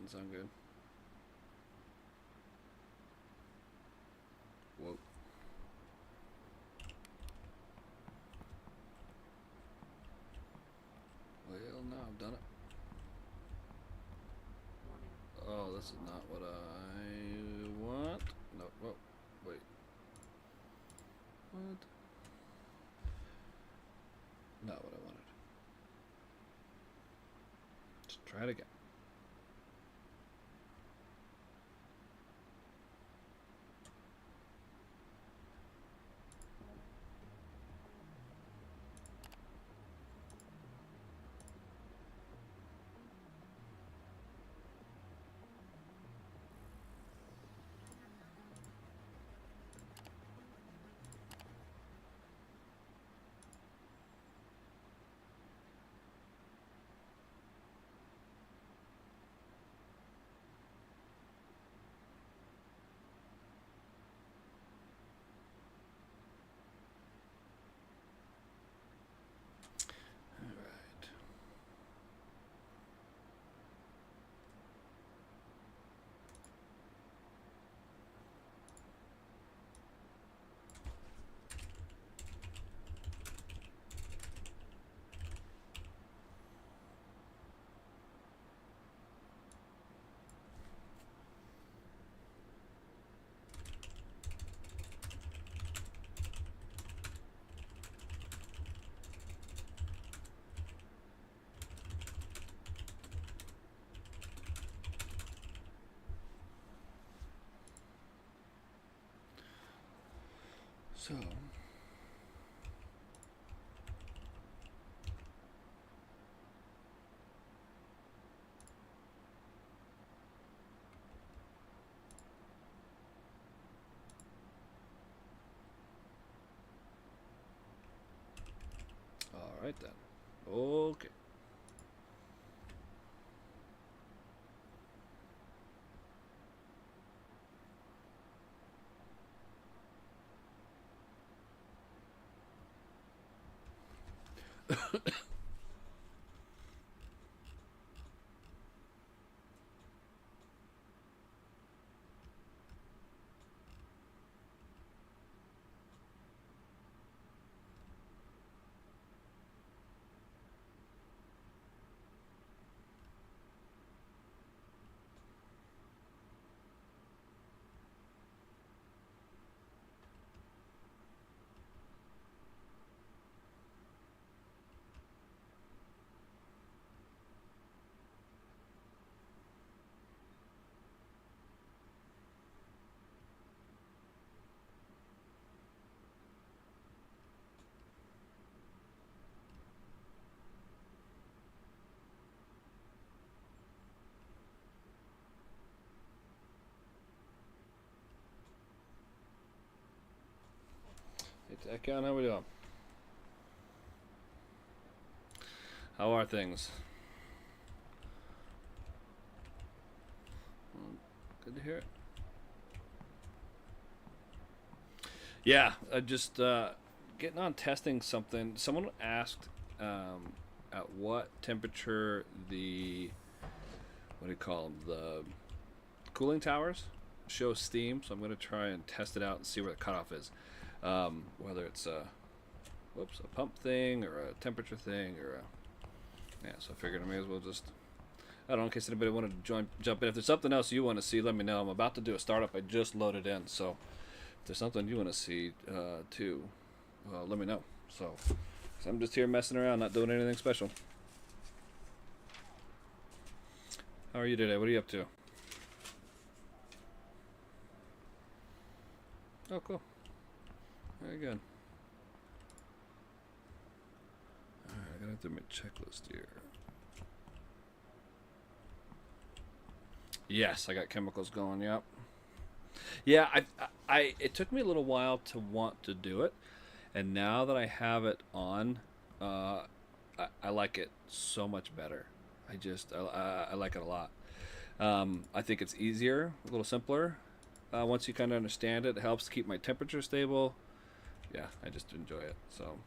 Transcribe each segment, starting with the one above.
doesn't sound good. Whoa. Well, now I've done it. Oh, this is not what I want. No, whoa, wait. What? Not what I wanted. Let's try it again. So, all right then. Okay. Hey, Tech, how we doing? How are things? Good to hear it. Yeah, just getting on testing something. Someone asked at what temperature the what do you call them, the cooling towers show steam. So I'm going to try and test it out and see where the cutoff is. Whether it's a pump thing or a temperature thing or yeah. So I figured I may as well just. I don't know, in case anybody wanted to jump in. If there's something else you want to see, let me know. I'm about to do a startup I just loaded in, so if there's something you want to see too, let me know. So I'm just here messing around, not doing anything special. How are you today? What are you up to? Oh, cool. Very good. Alright, I gotta do my checklist here. Yes, I got chemicals going, yep. Yeah, it took me a little while to want to do it, and now that I have it on, I like it so much better. I like it a lot. I think it's easier, a little simpler. Once you kind of understand it, it helps keep my temperature stable. Yeah, I just enjoy it. So.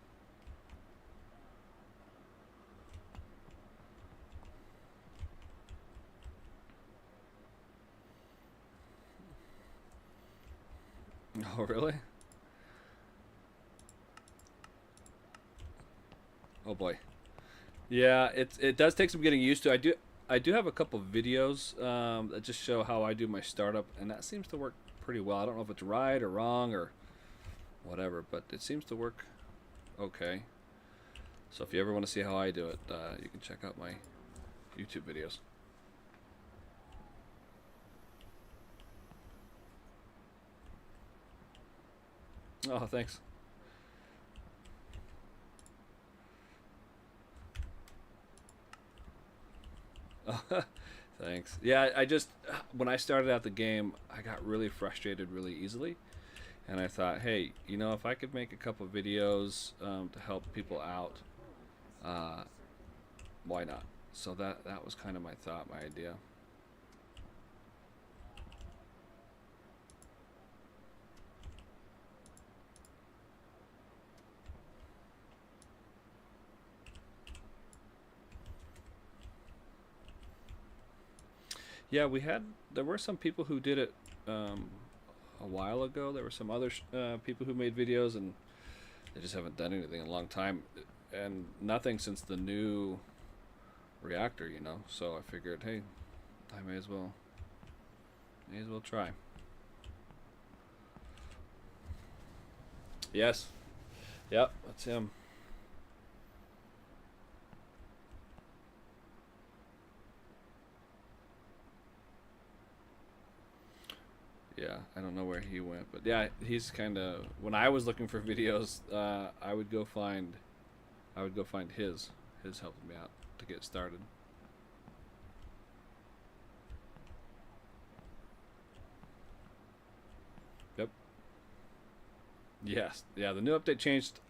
Oh, really? Oh boy. Yeah, it does take some getting used to. I do have a couple videos that just show how I do my startup, and that seems to work pretty well. I don't know if it's right or wrong or whatever, but it seems to work okay. So if you ever want to see how I do it, you can check out my YouTube videos. Oh, thanks. Thanks. Yeah, I just when I started out the game, I got really frustrated really easily, and I thought, hey, if I could make a couple videos to help people out, uh, why not? So that was kind of my thought, my idea. Yeah, there were some people who did it um, a while ago. There were some other people who made videos, and they just haven't done anything in a long time, and nothing since the new reactor. So I figured, hey, I may as well try. Yes. Yep, that's him. Yeah, I don't know where he went, but yeah, he's kind of. When I was looking for videos, I would go find his helping me out to get started. Yep. Yes. Yeah. The new update changed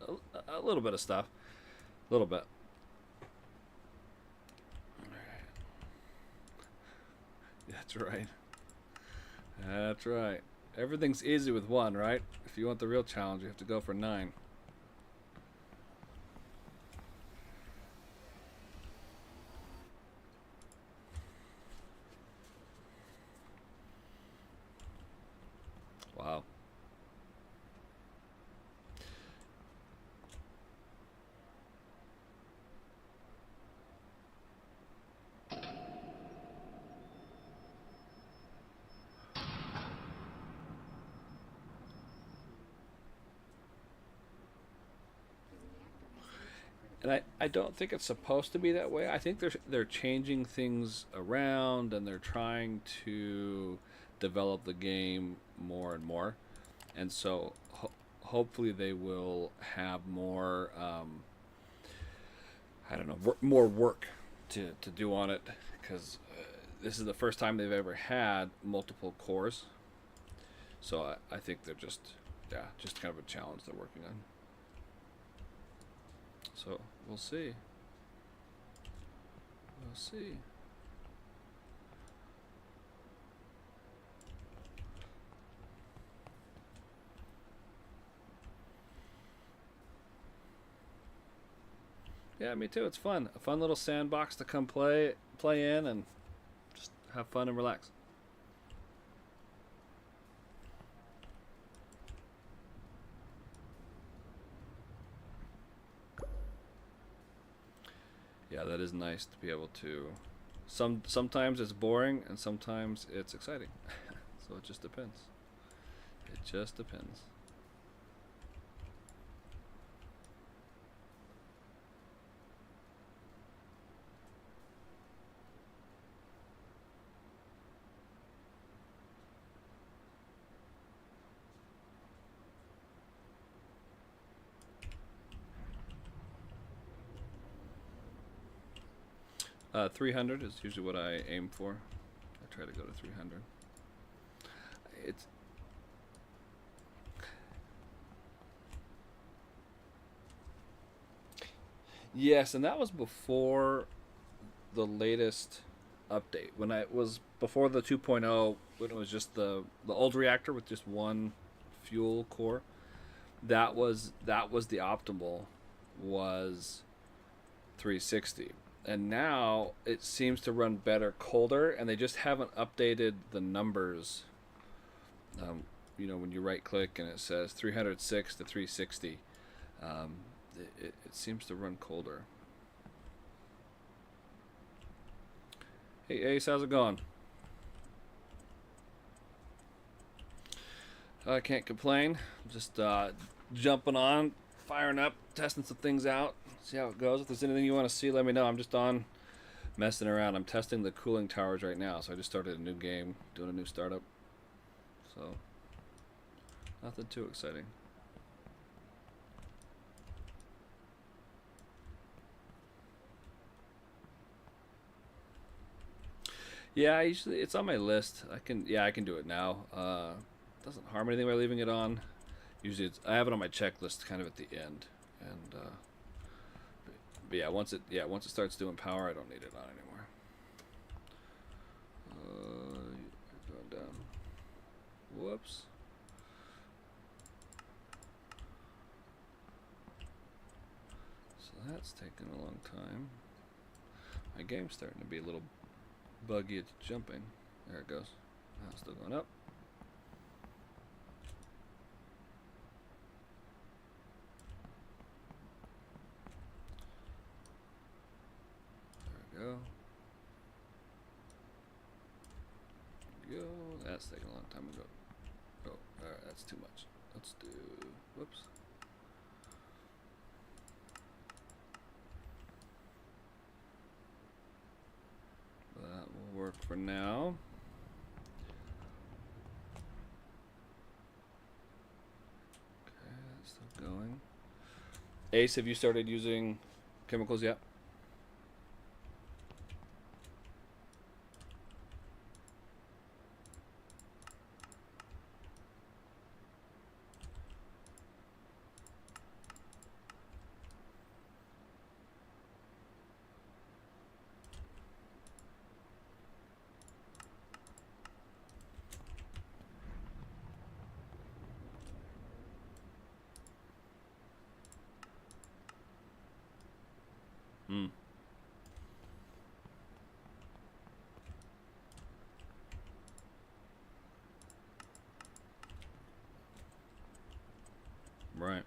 a little bit of stuff. A little bit. That's right. That's right. Everything's easy with one, right? If you want the real challenge, you have to go for nine. Wow. And I don't think it's supposed to be that way. I think they're changing things around and they're trying to develop the game more and more. And so hopefully they will have more I don't know, more work to do on it because this is the first time they've ever had multiple cores. So I think they're just kind of a challenge they're working on. So we'll see. We'll see. Yeah, me too. It's fun. A fun little sandbox to come play in and just have fun and relax. Yeah, that is nice to be able to. Sometimes it's boring and sometimes it's exciting. So it just depends. It just depends. 300 is usually what I aim for. I try to go to 300. It's Yes, and that was before the latest update. When I was before the 2.0, when it was just the old reactor with just one fuel core. That was the optimal was 360. And now it seems to run better colder, and they just haven't updated the numbers when you right click and it says 306 to 360, it seems to run colder. Hey Ace, how's it going? I can't complain. Just jumping on, firing up, testing some things out, see how it goes. If there's anything you want to see, let me know. I'm just on messing around. I'm testing the cooling towers right now, so I just started a new game, doing a new startup. So, nothing too exciting. Yeah, usually it's on my list. I can do it now. Doesn't harm anything by leaving it on. Usually I have it on my checklist kind of at the end. And but yeah, once it starts doing power, I don't need it on anymore. Going down. Whoops. So that's taking a long time. My game's starting to be a little buggy. It's jumping. There it goes. Now it's still going up. There we go. There we go. That's taking a long time to go. Oh, alright, that's too much. Let's do. Whoops. That will work for now. Okay, that's still going. Ace, have you started using chemicals yet? Hmm. Right.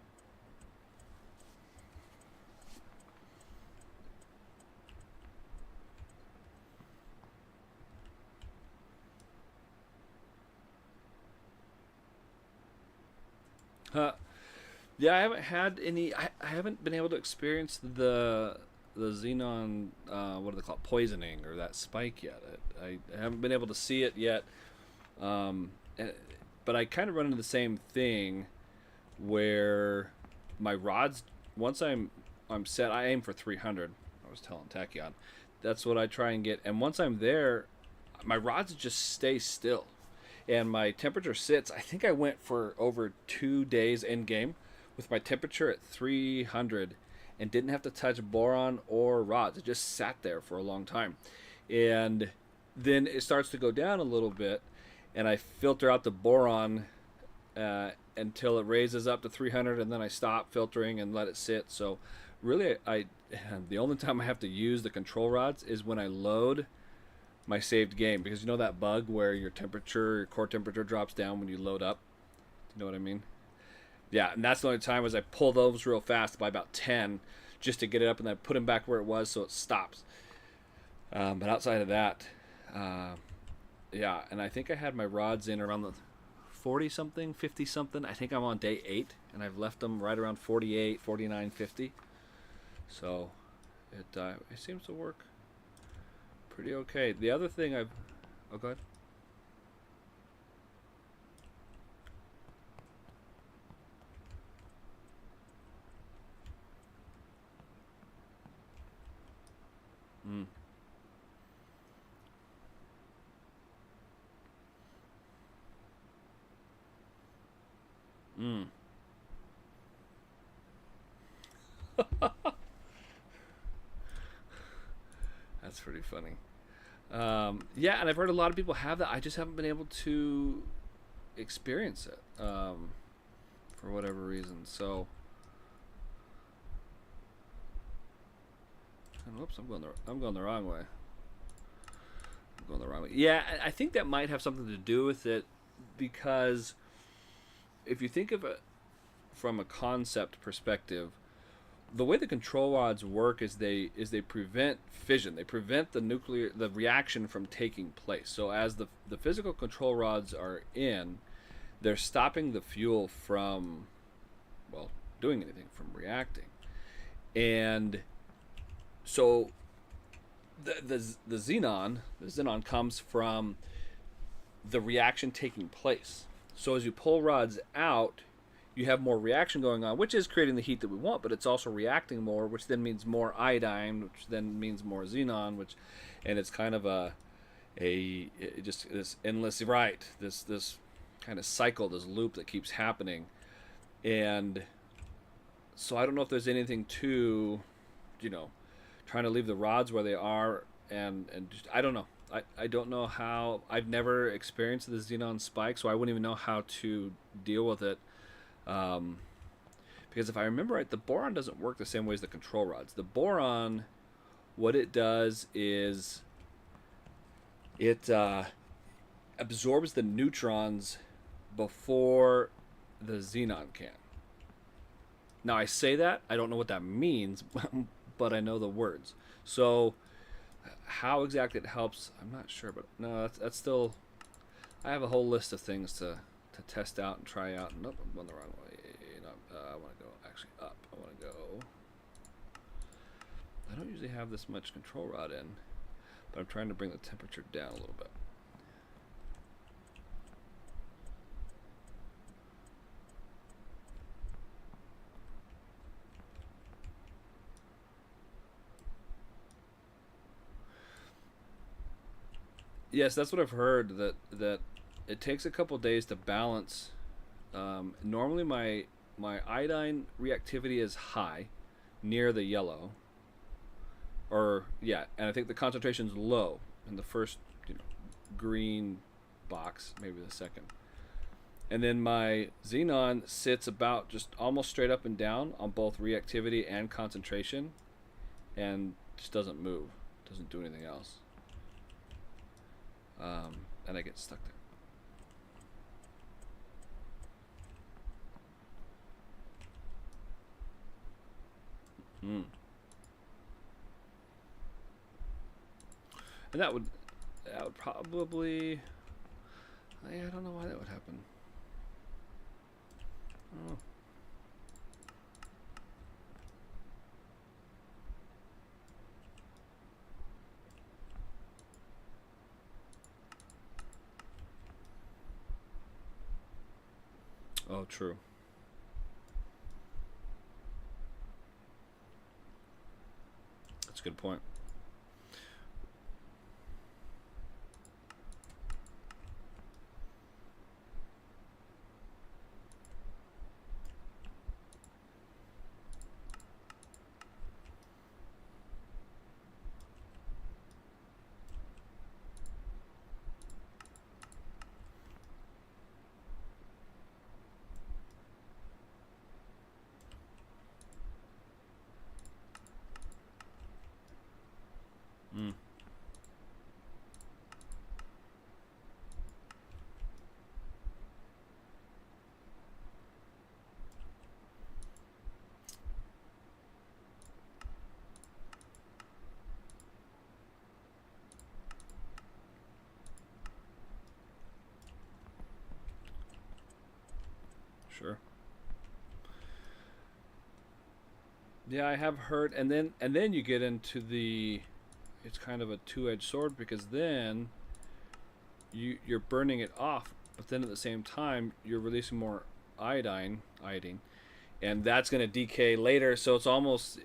Yeah, I haven't had any. I haven't been able to experience the xenon. What do they call it? Poisoning or that spike yet. I haven't been able to see it yet. Um, eh, but I kind of run into the same thing where my rods. Once I'm set, I aim for 300. I was telling Tachyon, that's what I try and get. And once I'm there, my rods just stay still, and my temperature sits. I think I went for over 2 days in game with my temperature at 300 and didn't have to touch boron or rods. It just sat there for a long time, and then it starts to go down a little bit, and I filter out the boron until it raises up to 300, and then I stop filtering and let it sit. So really, I the only time I have to use the control rods is when I load my saved game, because you know that bug where your core temperature drops down when you load up. You know what I mean? Yeah, and that's the only time was I pull those real fast by about 10 just to get it up, and then put them back where it was so it stops. But outside of that, yeah, and I think I had my rods in around the 40 something, 50 something. I think I'm on day 8, and I've left them right around 48, 49, 50. So it seems to work pretty okay. The other thing oh, go ahead. Mm. Mm. That's pretty funny. Yeah, and I've heard a lot of people have that. I just haven't been able to experience it for whatever reason. So, and whoops, I'm going the wrong way. I'm going the wrong way. Yeah, I think that might have something to do with it, because if you think of it from a concept perspective, the way the control rods work is they prevent fission. They prevent the reaction from taking place. So as the physical control rods are in, they're stopping the fuel from, well, doing anything, from reacting. And so the xenon comes from the reaction taking place. So as you pull rods out, you have more reaction going on, which is creating the heat that we want, but it's also reacting more, which then means more iodine, which then means more xenon, and it's kind of just this endless, right, this kind of cycle, this loop that keeps happening. And so I don't know if there's anything to, trying to leave the rods where they are, and just, I don't know. I don't know how. I've never experienced the xenon spike, so I wouldn't even know how to deal with it. Because if I remember right, the boron doesn't work the same way as the control rods. The boron, what it does is it absorbs the neutrons before the xenon can. Now I say that, I don't know what that means, but I know the words. So how exactly it helps, I'm not sure, but no, that's still, I have a whole list of things to test out and try out. Nope, I'm going the wrong way. I want to go actually up. I want to go, I don't usually have this much control rod in, but I'm trying to bring the temperature down a little bit. Yes, that's what I've heard, that it takes a couple days to balance. Normally my iodine reactivity is high, near the yellow, or yeah, and I think the concentration's low in the first, green box, maybe the second. And then my xenon sits about just almost straight up and down on both reactivity and concentration, and just doesn't move, doesn't do anything else. And I get stuck there. And that would probably, I don't know why that would happen. Oh. Oh, true. That's a good point. Mm. Sure. Yeah, I have heard, and then you get into the, it's kind of a two-edged sword, because then you're burning it off, but then at the same time you're releasing more iodine, and that's going to decay later. So it's almost,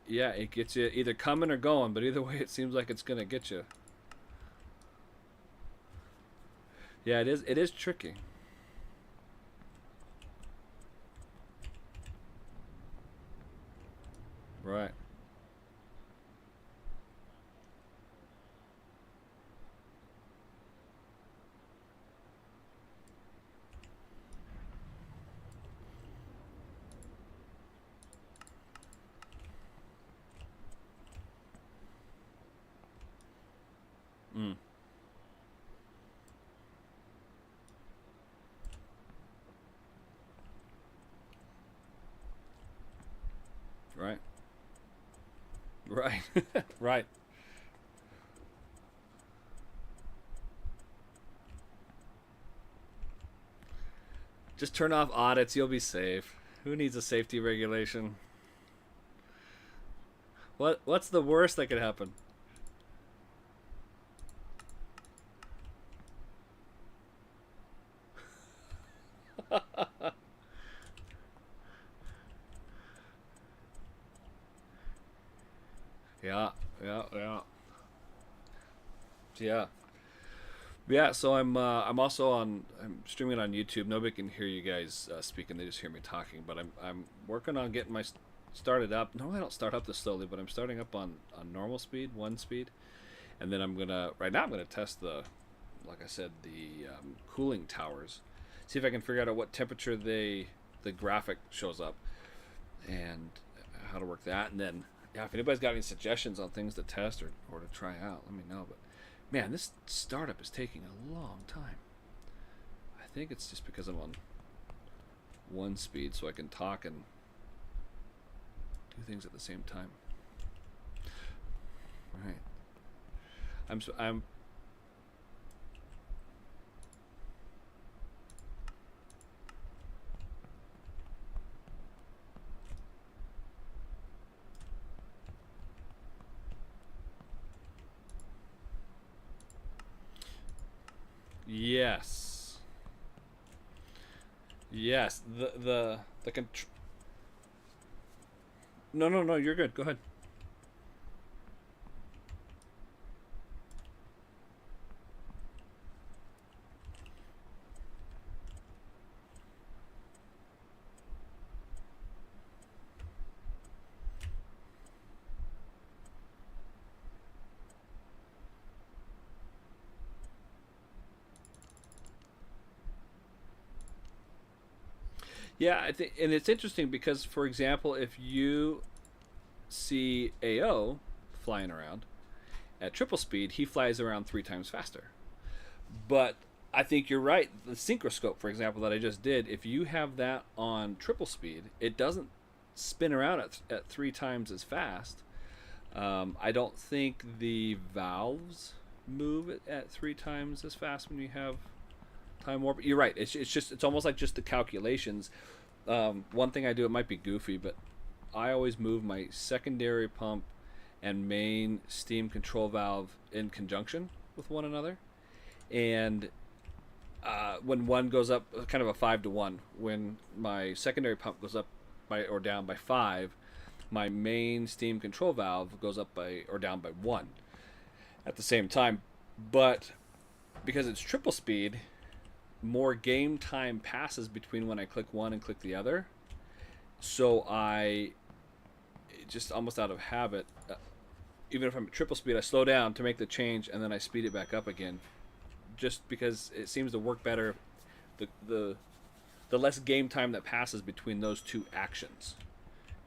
yeah, it gets you either coming or going, but either way, it seems like it's going to get you. Yeah, it is. It is tricky. Right. Mm. Right. Right. Right. Just turn off audits. You'll be safe. Who needs a safety regulation? What's the worst that could happen? Yeah. Yeah. Yeah. Yeah. Yeah, so I'm also on I'm streaming on YouTube. Nobody can hear you guys speaking; they just hear me talking. But I'm working on getting my started up. Normally I don't start up this slowly, but I'm starting up on normal speed, one speed, and then I'm gonna test like I said, the cooling towers. See if I can figure out at what temperature the graphic shows up, and how to work that. And then yeah, if anybody's got any suggestions on things to test or to try out, let me know. But man, this startup is taking a long time. I think it's just because I'm on one speed, so I can talk and do things at the same time. Right. I'm Yes. Yes. No, no, no. You're good. Go ahead. Yeah, I think, and it's interesting because, for example, if you see AO flying around at triple speed, he flies around 3 times faster. But I think you're right. The synchroscope, for example, that I just did, if you have that on triple speed, it doesn't spin around at 3 times as fast. I don't think the valves move at 3 times as fast when you have time warp. You're right. It's almost like just the calculations. One thing I do, it might be goofy, but I always move my secondary pump and main steam control valve in conjunction with one another. And when one goes up, kind of a 5 to 1. When my secondary pump goes up by or down by 5, my main steam control valve goes up by or down by 1 at the same time. But because it's triple speed, more game time passes between when I click one and click the other. So I just almost out of habit, even if I'm at triple speed, I slow down to make the change and then I speed it back up again, just because it seems to work better. The the the less game time that passes between those two actions,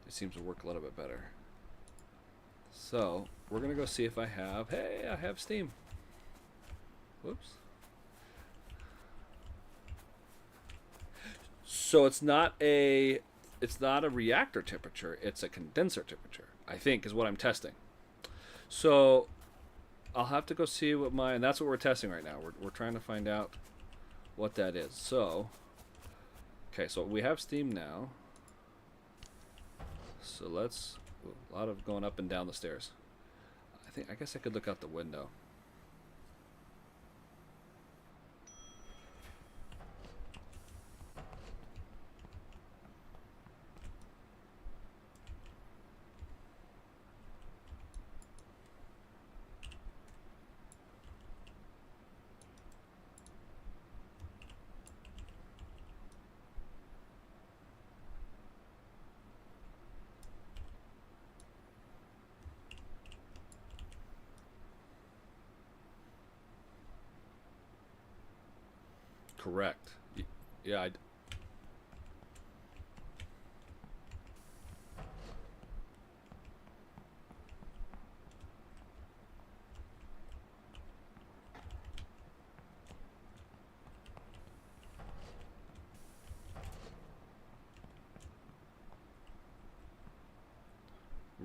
it seems to work a little bit better. So we're gonna go see if I have. Hey, I have Steam. Whoops. So it's not a reactor temperature, it's a condenser temperature, I think is what I'm testing. So I'll have to go see and that's what we're testing right now. We're trying to find out what that is. So, okay, so we have Steam now. So a lot of going up and down the stairs. I guess I could look out the window. Correct. Yeah,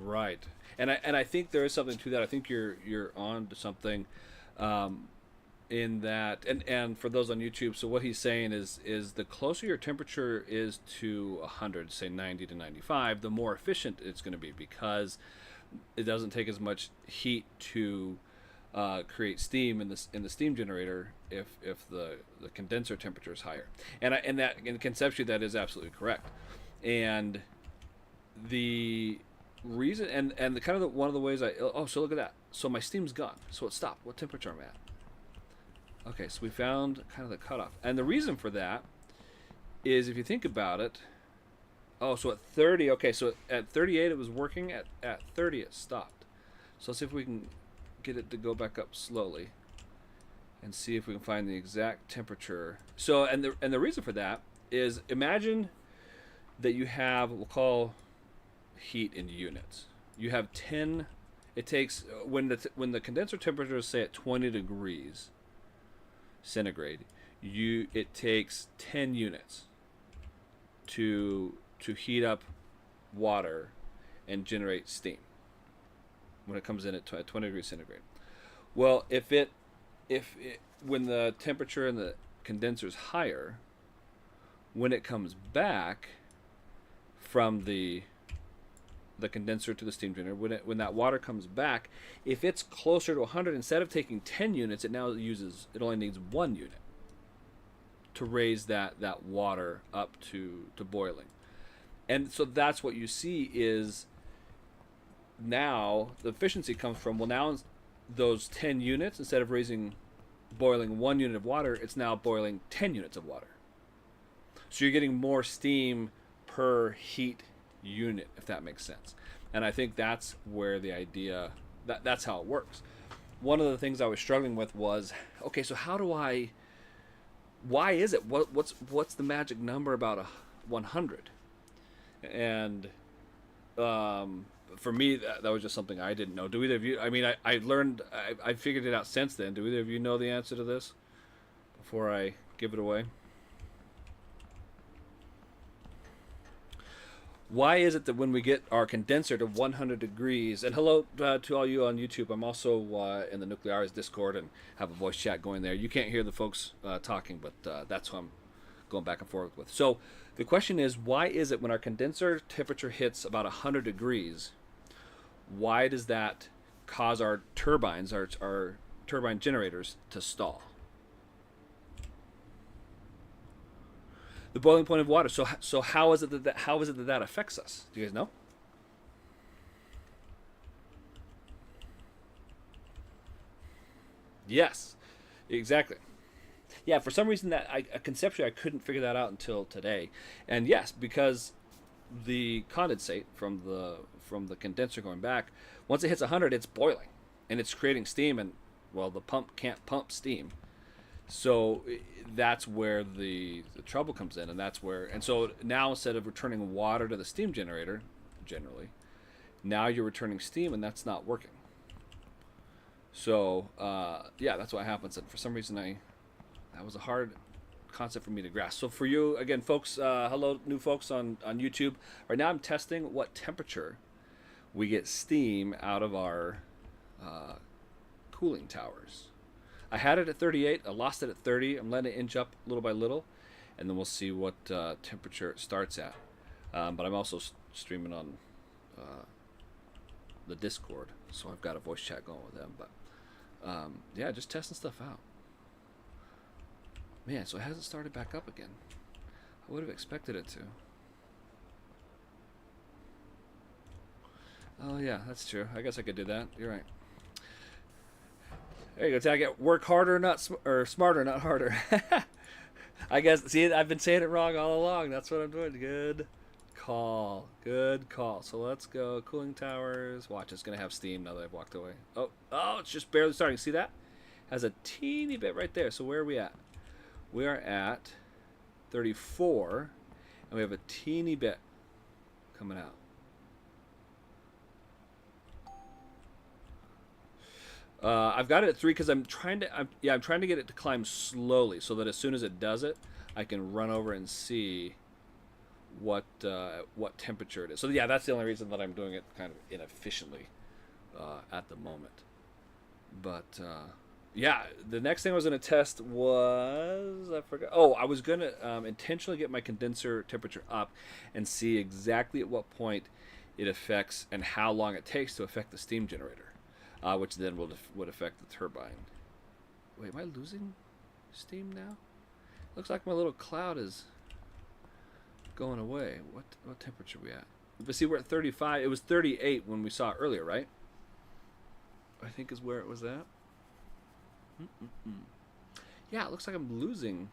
Right. And I think there is something to that. I think you're on to something, um, in that, and for those on YouTube, so what he's saying is the closer your temperature is to 100, say 90 to 95, the more efficient it's going to be, because it doesn't take as much heat to create steam in the steam generator if the condenser temperature is higher. And conceptually that is absolutely correct. And the reason, and the kind of one of the ways so look at that. So my steam's gone. So it stopped. What temperature am I at? Okay, so we found kind of the cutoff. And the reason for that is, if you think about it, so at 30, okay, so at 38 it was working, at 30 it stopped. So let's see if we can get it to go back up slowly and see if we can find the exact temperature. So, and the reason for that is, imagine that you have, we'll call heat in units. You have 10, it takes, when the condenser temperature is, say, at 20 degrees centigrade, it takes 10 units to heat up water and generate steam when it comes in at 20 degrees centigrade. Well, when the temperature in the condenser is higher, when it comes back from the condenser to the steam generator, when that water comes back, if it's closer to 100, instead of taking 10 units, it only needs 1 unit to raise that water up to boiling. And so that's what you see is, now the efficiency comes from, well, now those 10 units, instead of boiling 1 unit of water, it's now boiling 10 units of water. So you're getting more steam per heat unit, if that makes sense. And I think that's where the idea, that's how it works. One of the things I was struggling with was, okay, so why is it, what's the magic number about 100? And for me, that was just something I didn't know. Do either of you, I mean, I figured it out since then. Do either of you know the answer to this before I give it away? Why is it that when we get our condenser to 100 degrees, and hello to all you on YouTube, I'm also in the Nuclearis Discord and have a voice chat going there. You can't hear the folks talking, but that's who I'm going back and forth with. So the question is, why is it when our condenser temperature hits about 100 degrees, why does that cause our turbines, our turbine generators, to stall? The boiling point of water. So how is it that affects us? Do you guys know? Yes, exactly. Yeah, for some reason conceptually I couldn't figure that out until today. And yes, because the condensate from the condenser going back, once it hits 100, it's boiling and it's creating steam, and well, the pump can't pump steam. So that's where the trouble comes in, and so now, instead of returning water to the steam generator, generally, now you're returning steam, and that's not working. So yeah, that's what happens. And for some reason, that was a hard concept for me to grasp. So for you, again, folks, hello, new folks on YouTube. Right now, I'm testing what temperature we get steam out of our cooling towers. I had it at 38. I lost it at 30. I'm letting it inch up little by little, and then we'll see what temperature it starts at. But I'm also streaming on the Discord, so I've got a voice chat going with them. But yeah, just testing stuff out. Man, so it hasn't started back up again. I would have expected it to. Oh yeah, that's true. I guess I could do that. You're right. There you go. Tag it. Work harder, or smarter, not harder. I guess. See, I've been saying it wrong all along. That's what I'm doing. Good call. Good call. So let's go. Cooling towers. Watch, it's gonna have steam now that I've walked away. Oh, it's just barely starting. See that? Has a teeny bit right there. So where are we at? We are at 34, and we have a teeny bit coming out. I've got it at 3 because I'm trying to get it to climb slowly, so that as soon as it does it, I can run over and see what temperature it is. So yeah, that's the only reason that I'm doing it kind of inefficiently at the moment. But yeah, the next thing I was going to test was I forgot. Oh, I was going to intentionally get my condenser temperature up and see exactly at what point it affects and how long it takes to affect the steam generator, which then would affect the turbine. Wait, am I losing steam now? Looks like my little cloud is going away. What temperature are we at? But see, we're at 35. It was 38 when we saw it earlier, right? I think is where it was at. Mm-mm-mm. Yeah, it looks like I'm losing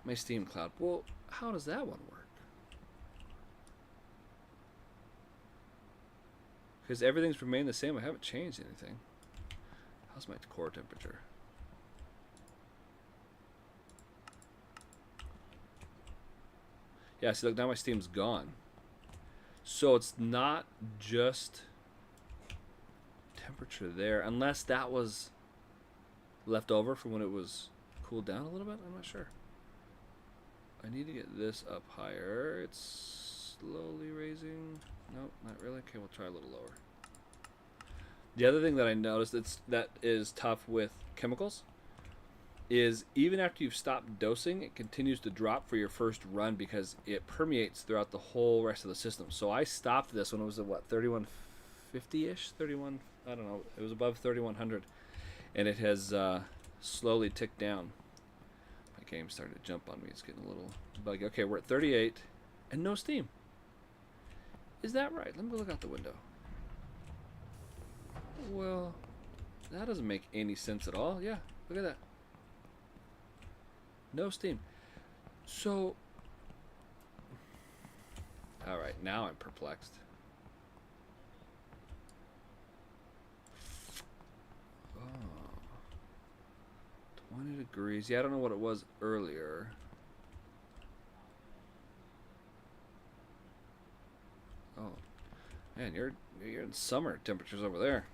my steam cloud. Well, how does that one work? Because everything's remained the same. I haven't changed anything. How's my core temperature? Yeah, see, look, now my steam's gone. So it's not just temperature there, unless that was left over from when it was cooled down a little bit. I'm not sure. I need to get this up higher. It's slowly raising. Nope, not really. Okay, we'll try a little lower. The other thing that I noticed that is tough with chemicals is even after you've stopped dosing, it continues to drop for your first run because it permeates throughout the whole rest of the system. So I stopped this when it was at what, 3150-ish? 31, I don't know. It was above 3100, and it has slowly ticked down. My game started to jump on me. It's getting a little buggy. Okay, we're at 38 and no steam. Is that right? Let me go look out the window. Well, that doesn't make any sense at all. Yeah, look at that. No steam. So, alright, now I'm perplexed. Oh, 20 degrees. Yeah, I don't know what it was earlier. Oh, man, you're in summer temperatures over there.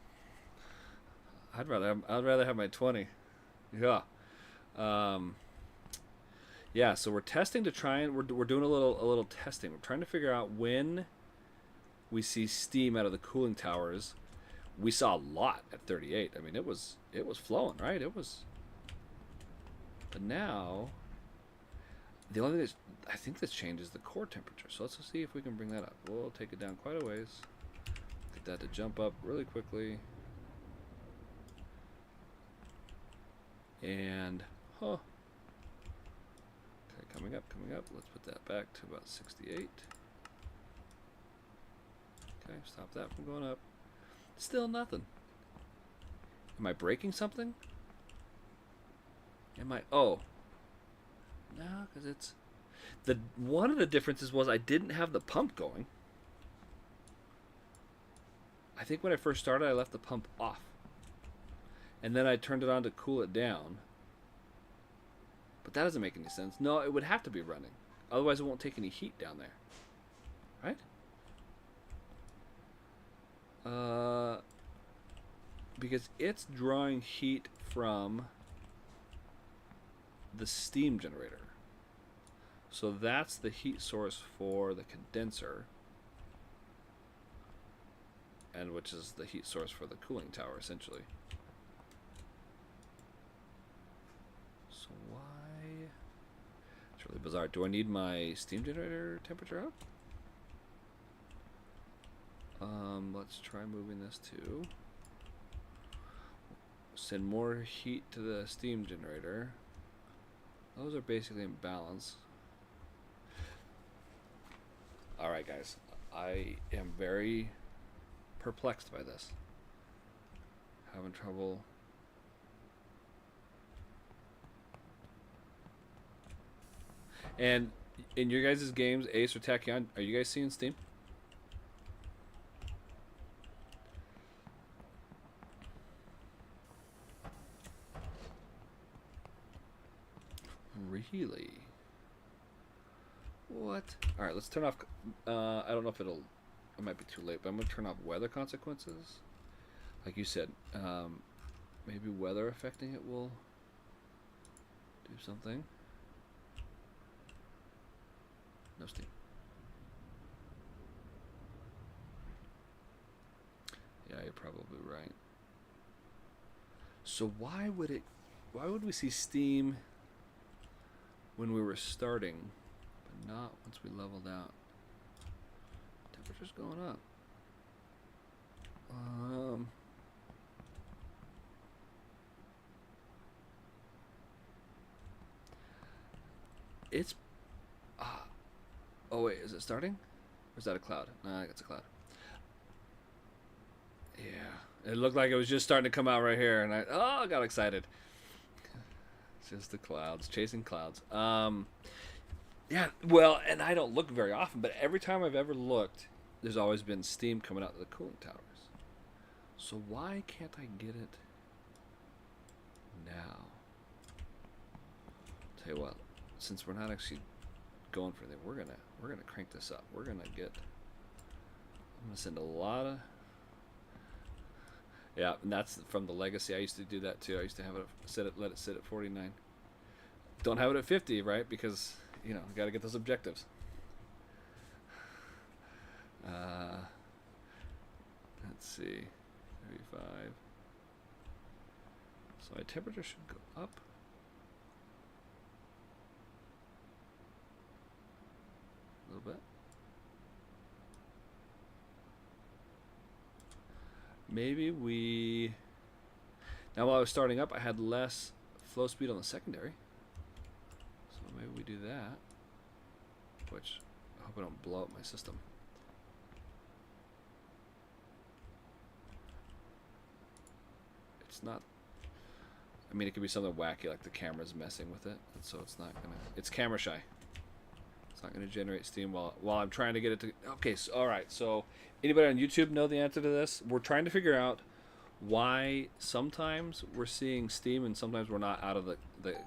I'd rather have my 20. Yeah. Yeah, so we're testing to try and we're doing a little testing. We're trying to figure out when we see steam out of the cooling towers. We saw a lot at 38. I mean, it was flowing, right? It was. But now, the only thing I think this changes the core temperature. So let's see if we can bring that up. We'll take it down quite a ways. Get that to jump up really quickly. And okay, coming up. Let's put that back to about 68. Okay, stop that from going up. Still nothing. Am I breaking something? Oh. No, because it's one of the differences was I didn't have the pump going. I think when I first started I left the pump off. And then I turned it on to cool it down. But that doesn't make any sense. No, it would have to be running. Otherwise it won't take any heat down there. Right? Because it's drawing heat from the steam generator. So that's the heat source for the condenser. And which is the heat source for the cooling tower, essentially. So why? It's really bizarre. Do I need my steam generator temperature up? Let's try moving this to send more heat to the steam generator. Those are basically in balance. Alright guys, I am very perplexed by this. Having trouble. And in your guys' games, Ace or Tachyon, are you guys seeing steam? Really? What? Alright, let's turn off. I don't know if it might be too late, but I'm going to turn off weather consequences. Like you said, maybe weather affecting it will do something. No steam. Yeah, you're probably right. So why would we see steam when we were starting, but not once we leveled out? Temperature's going up. It's oh wait, is it starting? Or is that a cloud? No, I think it's a cloud. Yeah, it looked like it was just starting to come out right here, and I got excited. It's just the clouds, chasing clouds. Yeah, well, and I don't look very often, but every time I've ever looked, there's always been steam coming out of the cooling towers. So why can't I get it now? Tell you what, since we're not actually going for anything, we're gonna crank this up. I'm gonna send a lot of. Yeah, and that's from the legacy. I used to do that too. I used to have it let it sit at 49. Don't have it at 50, right? Because you got to get those objectives. Let's see, 35. So my temperature should go up. A little bit. Maybe now while I was starting up, I had less flow speed on the secondary. So maybe we do that. Which, I hope I don't blow up my system. It's not, I mean, it could be something wacky like the camera's messing with it. And so it's not gonna, it's camera shy. It's not going to generate steam while I'm trying to get it to. Okay, so, all right. So, anybody on YouTube know the answer to this? We're trying to figure out why sometimes we're seeing steam and sometimes we're not out of the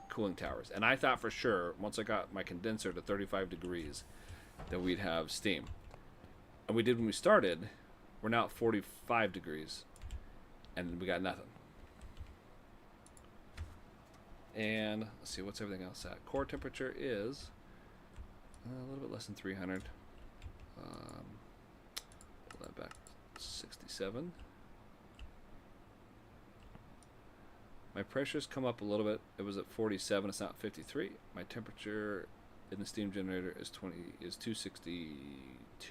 cooling towers. And I thought for sure once I got my condenser to 35 degrees that we'd have steam. And we did when we started. We're now at 45 degrees, and we got nothing. And let's see, what's everything else at? Core temperature is a little bit less than 300. Pull that back, 67. My pressure's come up a little bit. It was at 47. It's now at 53. My temperature in the steam generator is 262.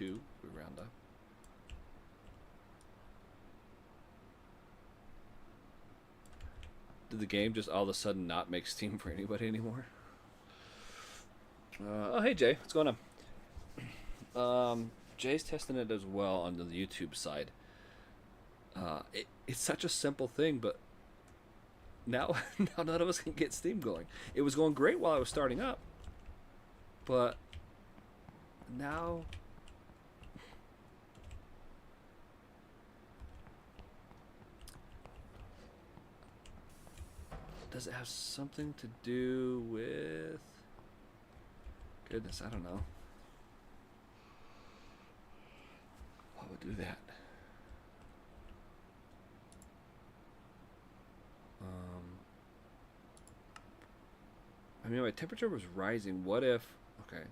We round up. Did the game just all of a sudden not make steam for anybody anymore? Oh, hey Jay, what's going on? Jay's testing it as well on the YouTube side. It's such a simple thing, but now none of us can get steam going. It was going great while I was starting up, but now does it have something to do with? Goodness, I don't know. What would do that? I mean, my temperature was rising. What if? Okay.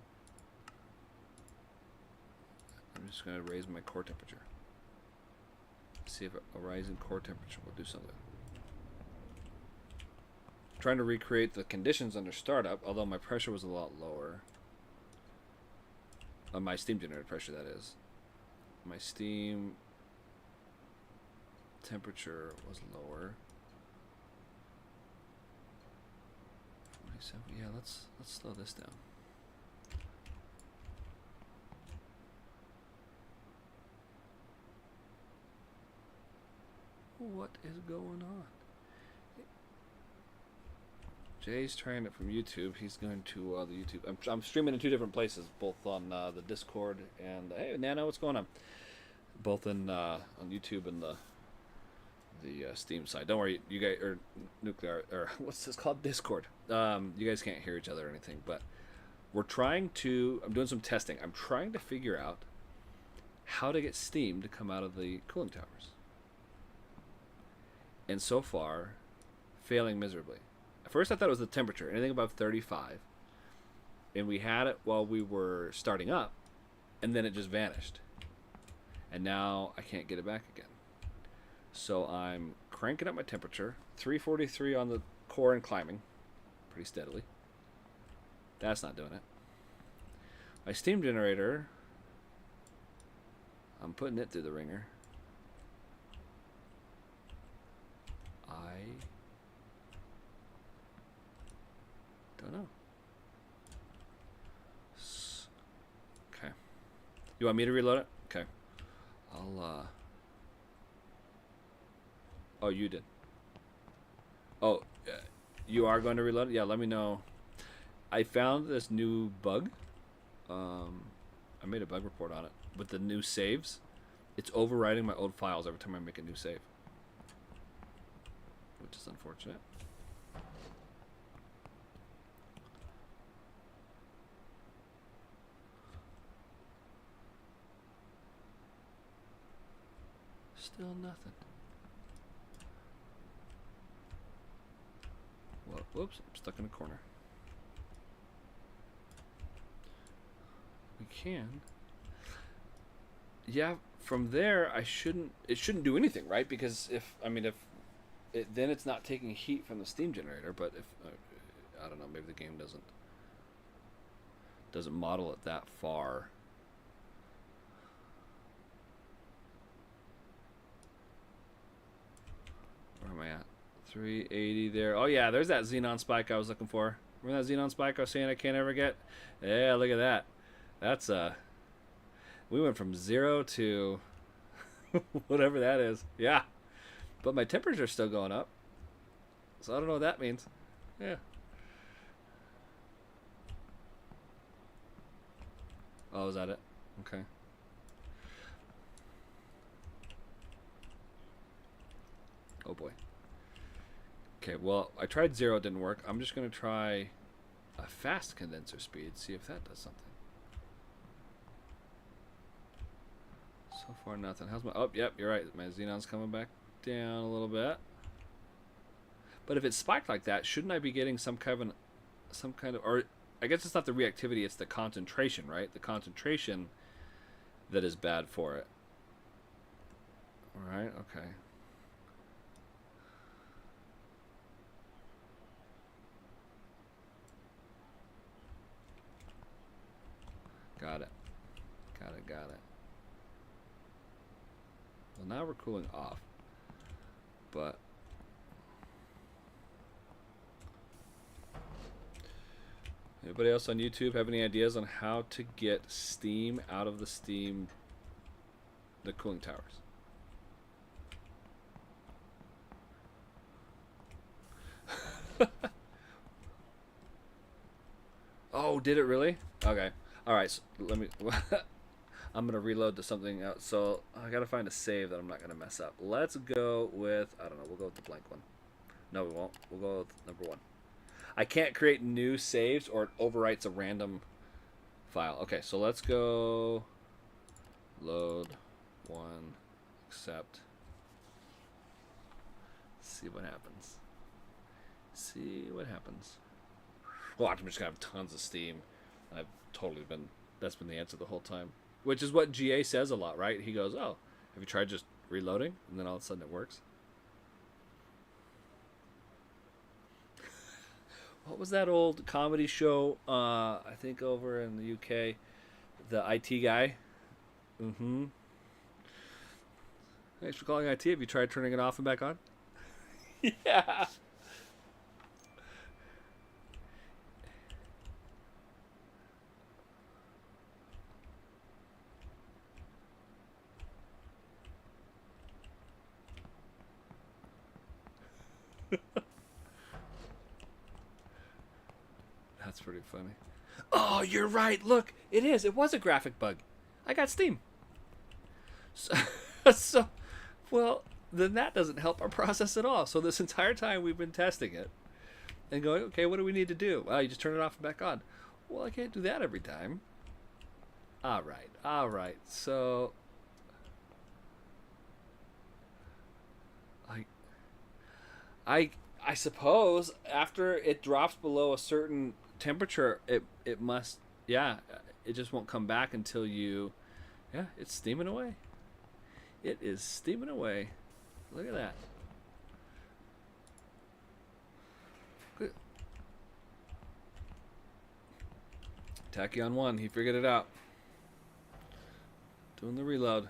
I'm just going to raise my core temperature. See if a rising core temperature will do something. Trying to recreate the conditions under startup, although my pressure was a lot lower. My steam generator pressure, that is. My steam temperature was lower. 47. Yeah, let's slow this down. What is going on? Jay's trying it from YouTube. He's going to the YouTube. I'm streaming in two different places, both on the Discord and hey Nano, what's going on? Both in on YouTube and the Steam side. Don't worry, you guys or nuclear or what's this called? Discord. You guys can't hear each other or anything, but we're trying to. I'm doing some testing. I'm trying to figure out how to get steam to come out of the cooling towers, and so far, failing miserably. At first, I thought it was the temperature. Anything above 35 and we had it while we were starting up, and then it just vanished. And now I can't get it back again. So I'm cranking up my temperature, 343 on the core and climbing pretty steadily. That's not doing it. My steam generator, I'm putting it through the ringer. I don't know. Okay. You want me to reload it? Okay. I'll, Oh, you did. Oh, you are going to reload it? Yeah, let me know. I found this new bug. I made a bug report on it. With the new saves, it's overwriting my old files every time I make a new save. Which is unfortunate. Still nothing. Well, whoops, I'm stuck in a corner. We can. Yeah, from there it shouldn't do anything, right? Because if then it's not taking heat from the steam generator, but if I don't know, maybe the game doesn't model it that far. Where am I at? 380 there. Oh yeah, there's that xenon spike I was looking for. Remember that xenon spike I was saying I can't ever get? Yeah, look at that. That's we went from 0 to whatever that is. Yeah. But my temperature's still going up. So I don't know what that means. Yeah. Oh, is that it? Okay. Oh boy. Okay, well, I tried 0, it didn't work. I'm just going to try a fast condenser speed, see if that does something. So far, nothing. How's my... Oh, yep, you're right. My xenon's coming back down a little bit. But if it's spiked like that, shouldn't I be getting some kind of... Or I guess it's not the reactivity, it's the concentration, right? The concentration that is bad for it. All right, okay. Got it. Got it. Well, now we're cooling off. But anybody else on YouTube have any ideas on how to get steam out of the cooling towers? Oh, did it really? Okay. All right. So let me. I'm gonna reload to something else. So I gotta find a save that I'm not gonna mess up. Let's go with, I don't know. We'll go with the blank one. No, we won't. We'll go with number 1. I can't create new saves or it overwrites a random file. Okay, so let's go load 1, accept. See what happens. Well, I'm just gonna have tons of steam. That's been the answer the whole time. Which is what GA says a lot, right? He goes, oh, have you tried just reloading? And then all of a sudden it works. What was that old comedy show, I think over in the UK? The IT guy? Mm-hmm. Thanks for calling IT. Have you tried turning it off and back on? Yeah. That's pretty funny. Oh, you're right. Look, it is. It was a graphic bug. I got Steam. So, well, then that doesn't help our process at all. So this entire time we've been testing it and going, okay, what do we need to do? Well, you just turn it off and back on. Well, I can't do that every time. All right. So I suppose after it drops below a certain temperature, it must, yeah, it just won't come back until you, yeah, it's steaming away. It is steaming away. Look at that. Good. Tachyon 1, he figured it out. Doing the reload.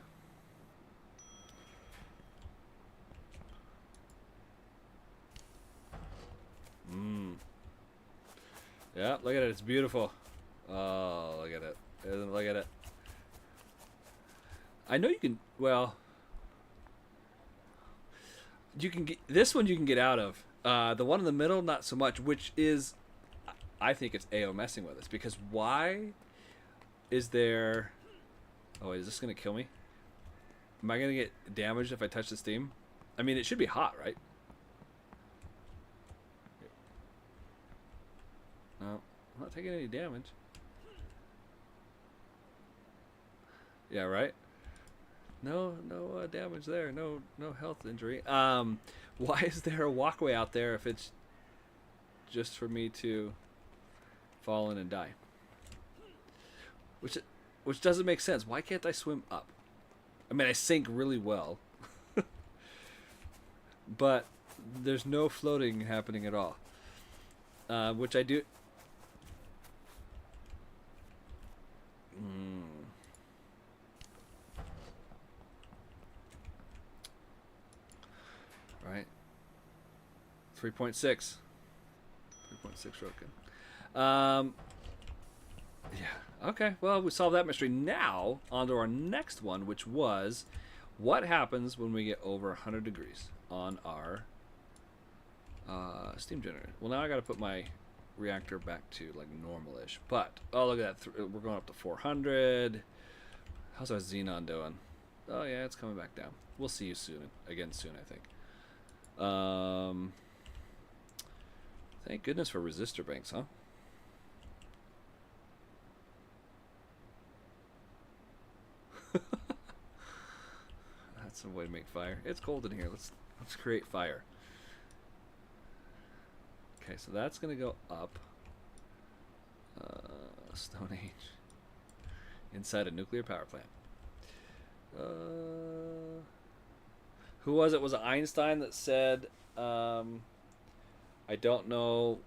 Yeah, look at it. It's beautiful. Oh, look at it. Look at it. I know you can, well, you can get, this one you can get out of. The one in the middle, not so much, which is, I think it's AO messing with us. Because why is there, oh, wait, is this going to kill me? Am I going to get damaged if I touch the steam? I mean, it should be hot, right? No, I'm not taking any damage. Yeah, right? No damage there. No health injury. Why is there a walkway out there if it's just for me to fall in and die? Which doesn't make sense. Why can't I swim up? I mean, I sink really well. But there's no floating happening at all. Which I do... Right. 3.6. 3.6 Roken. Yeah. Okay. Well, we solved that mystery. Now, on to our next one, which was what happens when we get over 100 degrees on our steam generator. Well, now I got to put my reactor back to like normal-ish. But, oh, look at that. We're going up to 400. How's our xenon doing? Oh, yeah, it's coming back down. We'll see you soon. Again soon, I think. Thank goodness for resistor banks, huh? That's a way to make fire. It's cold in here. Let's create fire. Okay, so that's gonna go up. Stone Age. Inside a nuclear power plant. Who was it? Was it Einstein that said, I don't know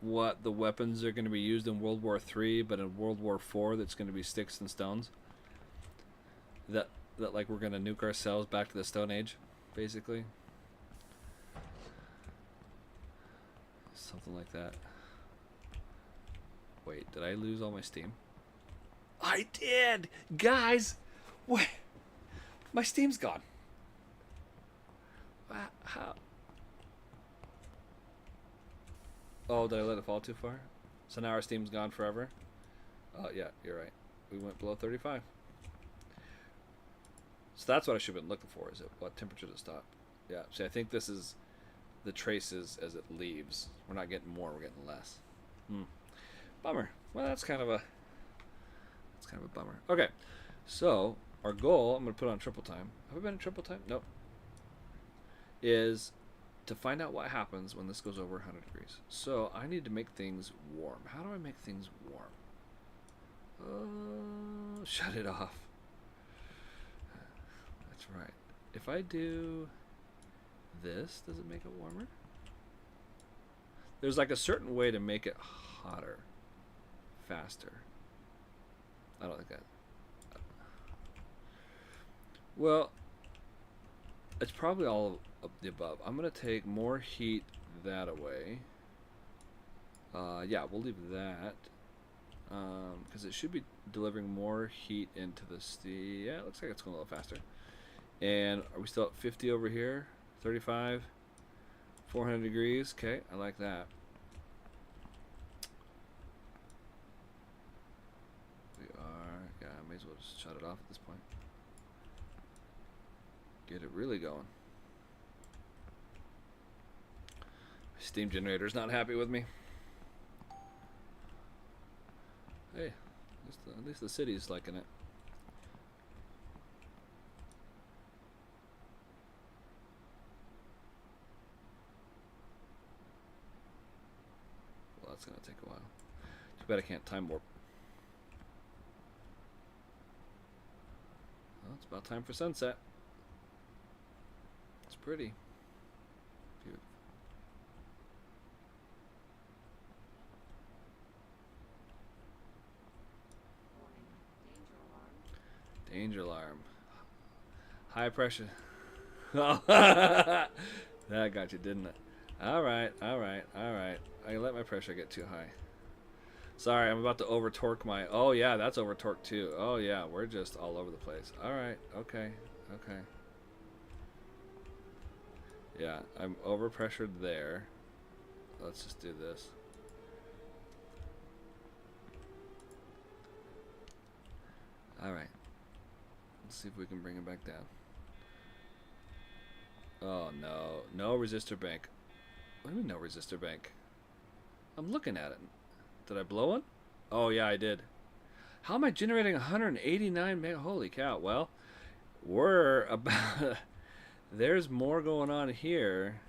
what the weapons are going to be used in World War III, but in World War IV that's going to be sticks and stones? That like we're going to nuke ourselves back to the Stone Age, basically. Something like that. Wait, did I lose all my steam? I did! Guys! What? My steam's gone. How? Oh, did I let it fall too far? So now our steam's gone forever? Oh, yeah, you're right. We went below 35. So that's what I should have been looking for, is it what temperature to stop. Yeah, see, I think this is the traces as it leaves. We're not getting more, we're getting less. Bummer. Well, that's kind of a bummer. Okay, so our goal, I'm going to put on triple time. Have we been in triple time? Nope. Is to find out what happens when this goes over 100 degrees. So I need to make things warm. How do I make things warm? Shut it off. That's right. If I do this, does it make it warmer? There's like a certain way to make it hotter, faster. I don't think that. Well, it's probably all of the above. I'm going to take more heat that away. Yeah, we'll leave that. Because it should be delivering more heat into the steam. Yeah, it looks like it's going a little faster. And are we still at 50 over here? 35? 400 degrees? Okay, I like that. We are... Yeah, I may as well just shut it off at this point. Get it really going. Steam generator's not happy with me. Hey, at least the city's liking it. that's gonna take a while. Too bad I can't time warp. Well, it's about time for sunset. It's pretty. Beautiful. Danger alarm. High pressure. That got you, didn't it? Alright, alright, alright. I let my pressure get too high. Sorry, I'm about to over torque my... Oh yeah, that's over torque too. Oh yeah, we're just all over the place. Alright, okay, okay. Yeah, I'm over pressured there. Let's just do this. Alright. Let's see if we can bring it back down. Oh no, no resistor bank. What do you mean no resistor bank? I'm looking at it. Did I blow one? Oh yeah, I did. How am I generating 189 mega? Holy cow. Well, we're about... There's more going on here.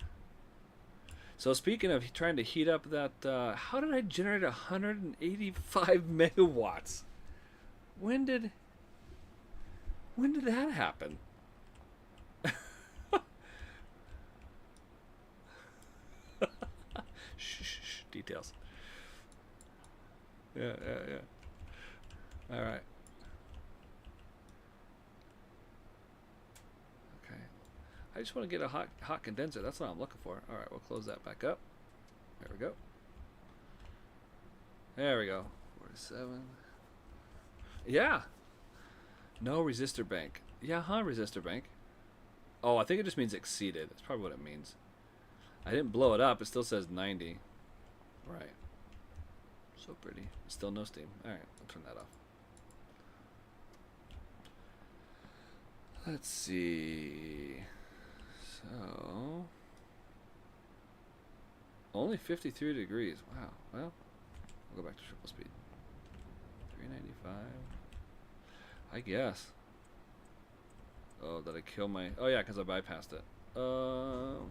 So speaking of trying to heat up that... how did I generate 185 megawatts? When did that happen? Shh, details. Yeah. All right. Okay. I just want to get a hot condenser. That's what I'm looking for. All right, we'll close that back up. There we go. There we go. 47. Yeah. No resistor bank. Yeah, resistor bank. Oh, I think it just means exceeded. That's probably what it means. I didn't blow it up. It still says 90. Right. So pretty. Still no steam. Alright, I'll turn that off. Let's see. So... Only 53 degrees. Wow. Well, we'll go back to triple speed. 395. I guess. Oh, did I kill my... Oh, yeah, because I bypassed it. Oh,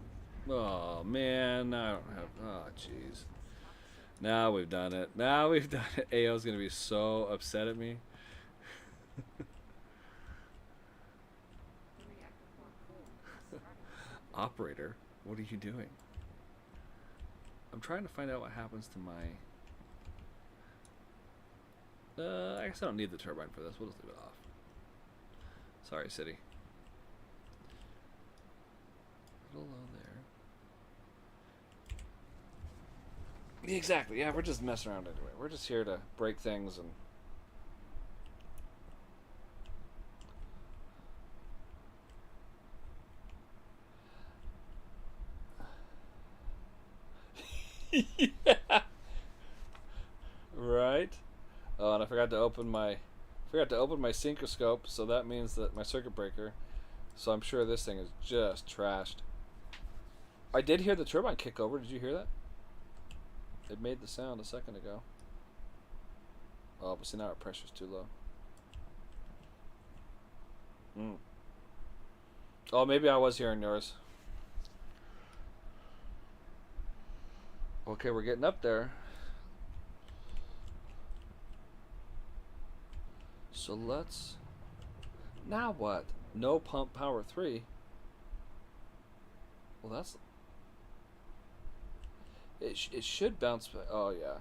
man. I don't have... Oh, jeez. Now we've done it. Now we've done it. AO's going to be so upset at me. Operator, what are you doing? I'm trying to find out what happens to my... I guess I don't need the turbine for this. We'll just leave it off. Sorry, city. A little low there. Exactly. Yeah, we're just messing around anyway. We're just here to break things and... Yeah. Right. Oh, and I forgot to open my synchroscope, so that means that my circuit breaker. So I'm sure this thing is just trashed. I did hear the turbine kick over. Did you hear that? It made the sound a second ago. Oh, but see, now our pressure's too low. Oh, maybe I was hearing yours. Okay, we're getting up there. So let's... Now what? No pump power 3. Well, that's... It should bounce back. Oh, yeah.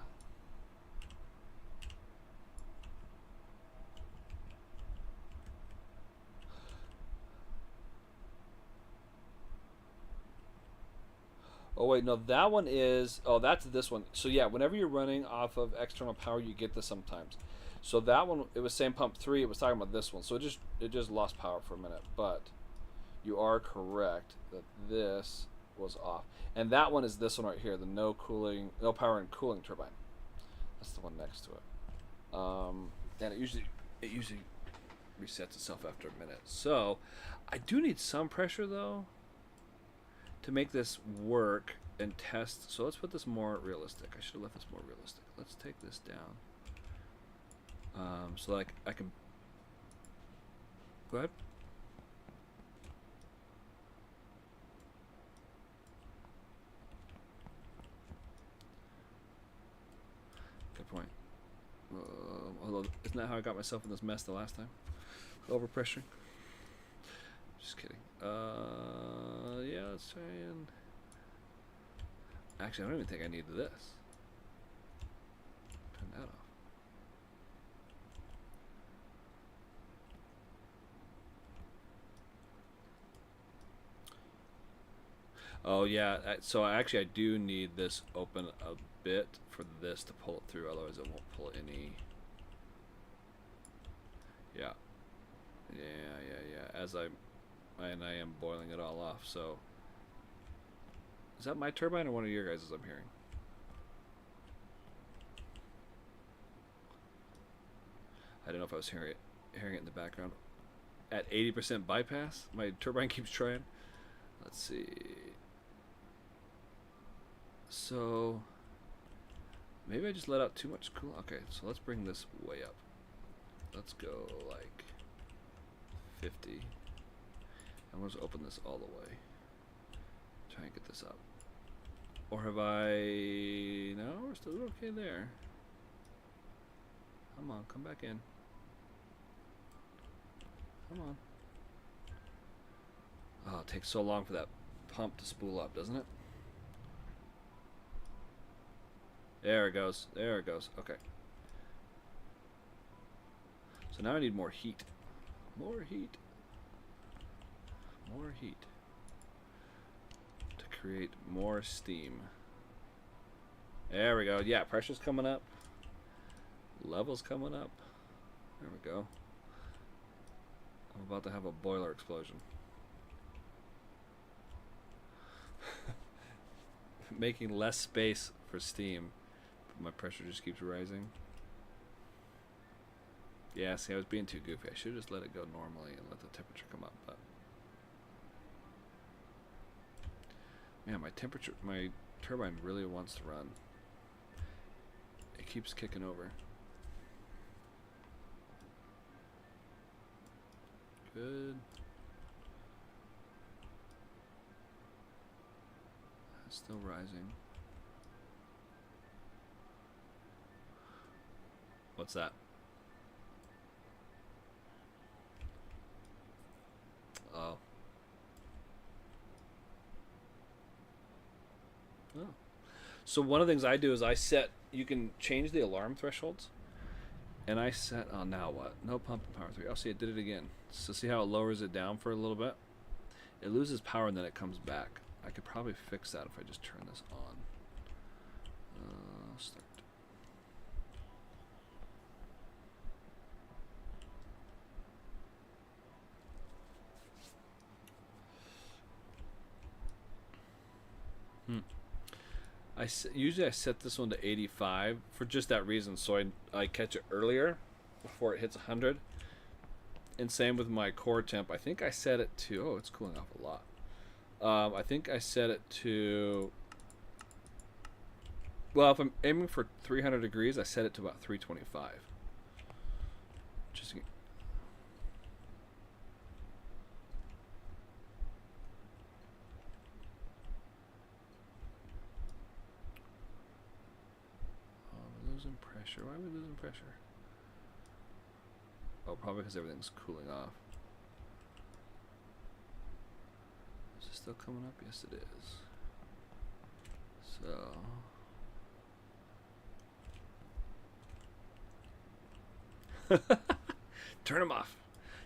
Oh, wait, no, that one is... Oh, that's this one. So, yeah, whenever you're running off of external power, you get this sometimes. So that one, it was saying pump 3. It was talking about this one. So it just lost power for a minute. But you are correct that this was off. And that one is this one right here, the no power and cooling turbine. That's the one next to it. And it usually resets itself after a minute. So I do need some pressure though to make this work and test. So let's put this more realistic. I should have left this more realistic. Let's take this down. So like I can go ahead. Isn't that how I got myself in this mess the last time? Overpressuring. Just kidding. Yeah, let's try and... Actually, I don't even think I need this. Turn that off. Oh yeah, so actually I do need this open a bit for this to pull it through, otherwise it won't pull any. Yeah. As I am boiling it all off, so. Is that my turbine or one of your guys' I'm hearing? I don't know if I was hearing it in the background. At 80% bypass, my turbine keeps trying. Let's see. So maybe I just let out too much cool. Okay, so let's bring this way up. Let's go like 50. And we'll just open this all the way. Try and get this up. Or have I... No, we're still okay there. Come on, come back in. Come on. Oh, it takes so long for that pump to spool up, doesn't it? There it goes. There it goes. Okay. So now I need more heat. More heat. More heat. To create more steam. There we go. Yeah, pressure's coming up. Level's coming up. There we go. I'm about to have a boiler explosion. Making less space for steam. My pressure just keeps rising. Yeah, see, I was being too goofy. I should have just let it go normally and let the temperature come up. But man, my turbine really wants to run. It keeps kicking over. Good. It's still rising. What's that? Oh. Oh. So one of the things I do is I set, you can change the alarm thresholds. And I set, oh now what? No pump and power 3. Oh, see, it did it again. So see how it lowers it down for a little bit? It loses power and then it comes back. I could probably fix that if I just turn this on. Start. Usually I set this one to 85 for just that reason, so I catch it earlier before it hits 100. And same with my core temp. I think I set it to, oh, it's cooling off a lot. I think I set it to, well, if I'm aiming for 300 degrees, I set it to about 325. Just losing pressure. Why are we losing pressure? Oh, probably because everything's cooling off. Is it still coming up? Yes, it is. So turn them off.